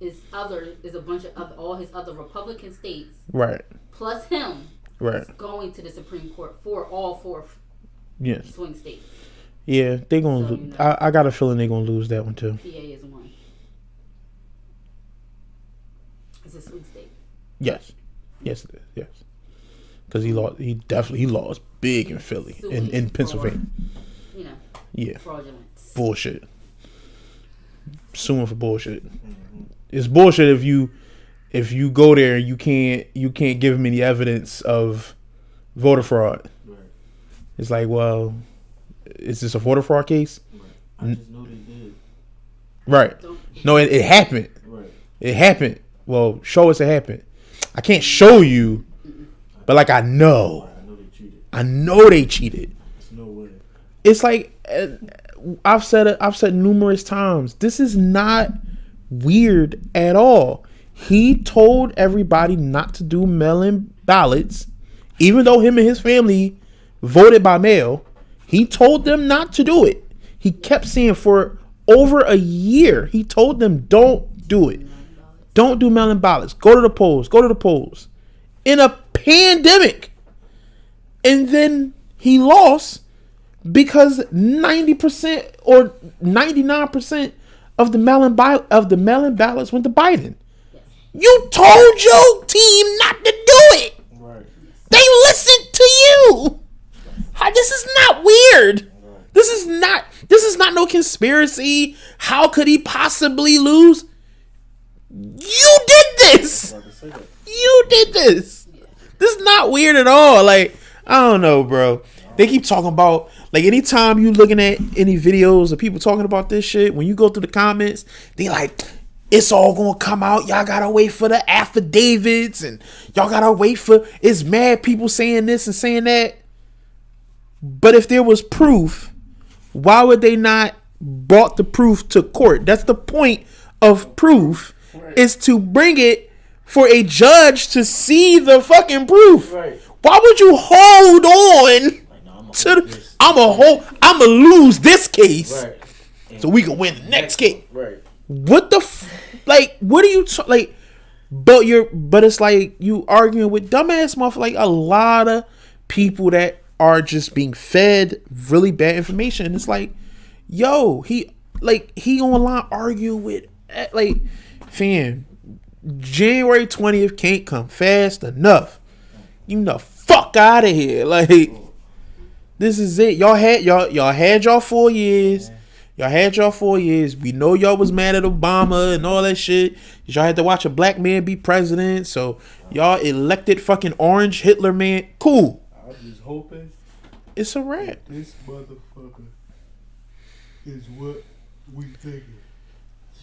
is a bunch of all his other Republican states, right, plus him, right, going to the Supreme Court for all 4 yes, swing states. yeah, they gonna. So, lose. I got a feeling they gonna lose that one too. PA is one. It's a swing state. Yes, yes, it is. Yes, because he lost. He lost big in Philly, in Pennsylvania. You know. Yeah, Fraudulent. bullshit. Suing for bullshit. It's bullshit if you go there and you can't give him any evidence of voter fraud. Right. It's like, well, is this a voter fraud case? Right. I just know they did. Right. No, it happened. Right. It happened. Well, show us it happened. I can't show you, but like I know. I know they cheated. I know they cheated. There's no way. It's like I've said numerous times. This is not weird at all. He told everybody not to do mail-in ballots, even though him and his family voted by mail. He told them not to do it. He kept saying for over a year. He told them don't do it. Don't do mail-in ballots. Go to the polls. Go to the polls. In a pandemic, and then he lost. Because 90% or 99% of the mail-in ballots went to Biden. You told your team not to do it. Right. They listened to you. This is not weird. Right. This is not no conspiracy. How could he possibly lose? You did this. You did this. This is not weird at all. Like, I don't know, bro. They keep talking about, like, anytime you looking at any videos of people talking about this shit, when you go through the comments, they like, it's all gonna come out. Y'all gotta wait for the affidavits, and y'all gotta wait for, it's mad people saying this and saying that. But if there was proof, why would they not brought the proof to court? That's the point of proof, is to bring it for a judge to see the fucking proof. Right. Why would you hold on? I'ma lose this case, Right. so we can win the next case. Right. What the like? What are you like? But it's like you arguing with dumbass motherfuckers. Like a lot of people that are just being fed really bad information. And it's like, yo, he online arguing with like, fam. January 20th can't come fast enough. You the fuck out of here, like. This is it. Y'all had y'all 4 years. Y'all had y'all 4 years. We know y'all was mad at Obama and all that shit. Y'all had to watch a black man be president. So y'all elected fucking orange Hitler man. Cool. I'm just hoping it's a wrap. this motherfucker is what we thinking.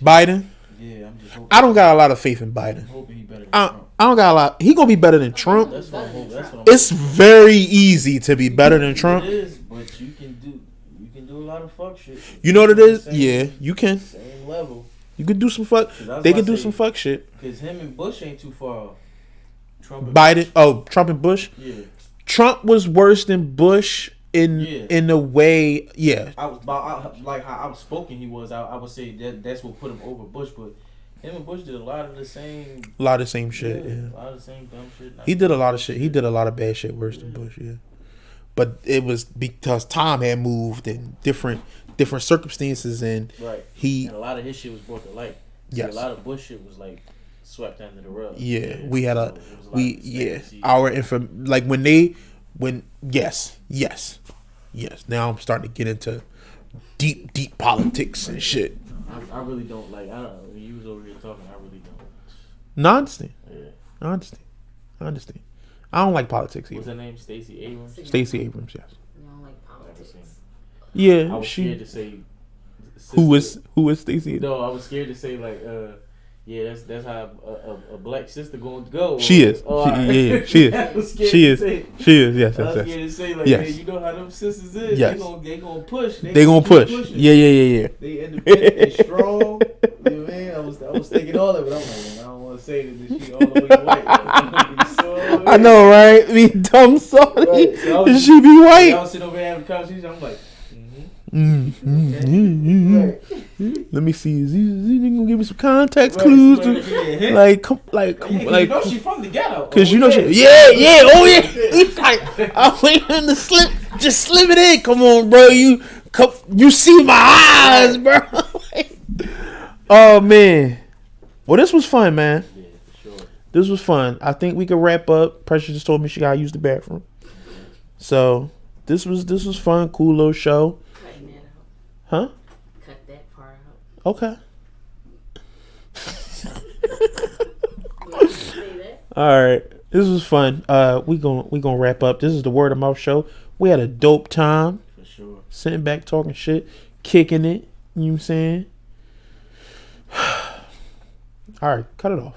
Biden. Yeah, I'm just hoping. I don't got a lot of faith in Biden. I'm hoping he better than Trump. I don't got a lot. He gonna be better than Trump. That's what I'm hoping. That's what I'm It's very easy to be better than Trump. It is, but you can do a lot of fuck shit. You know what it is? Yeah, you can. Same level. You could do some fuck. They can do some fuck shit. Because him and Bush ain't too far off. Trump and Biden. Bush. Oh, Trump and Bush. Yeah. Trump was worse than Bush in a way. Yeah. Like how outspoken he was. I would say that's what put him over Bush, but. Him and Bush did a lot of the same. A lot of the same shit. Yeah. A lot of the same dumb shit. He did a lot of shit. He did a lot of bad shit worse than Bush. Yeah. But it was because Tom had moved in different circumstances, and right. And a lot of his shit was brought to light. Yes. A lot of Bush shit was like swept under the rug. Yeah, we had our yes. Now I'm starting to get into deep politics and shit. I really don't like. I don't know. When you was over here talking, I really don't. No, I understand. Yeah. I understand. I don't like politics either. What's her name? Stacey Abrams. Stacey Abrams, yes. You don't like politics. Yeah, I was scared to say. Who is Stacey? No, I was scared to say like. Yeah, that's how a black sister going to go. She is. She is. I was scared She to is. say. She is. Yes. I was scared to say like, Yes. man, you know how them sisters is. Yes. They gonna push. They gonna push. Yeah. They independent. They strong. You know what I mean? I was thinking all of it. I'm like, man, I don't want to say that she all the way white. I know, right? Me dumb sorry. Right. So she be white. I was sitting over here having a conversation. I'm like, Let me see. Is he gonna give me some context clues? Like, come, you know she from the ghetto. Cause you know she. Yeah. Oh yeah. He's like, I'm waiting him to slip. Just slip it in. Come on, bro. You see my eyes, bro. Oh man. Well, this was fun, man. Yeah, for sure. This was fun. I think we could wrap up. Precious just told me she gotta use the bathroom. So this was fun. Cool little show. Cutting that out. Huh? Cut that part out. Okay. Say that. All right. This was fun. We gonna wrap up. This is the Word of Mouth show. We had a dope time. For sure. Sitting back talking shit, kicking it. You know what I'm saying? All right, cut it off.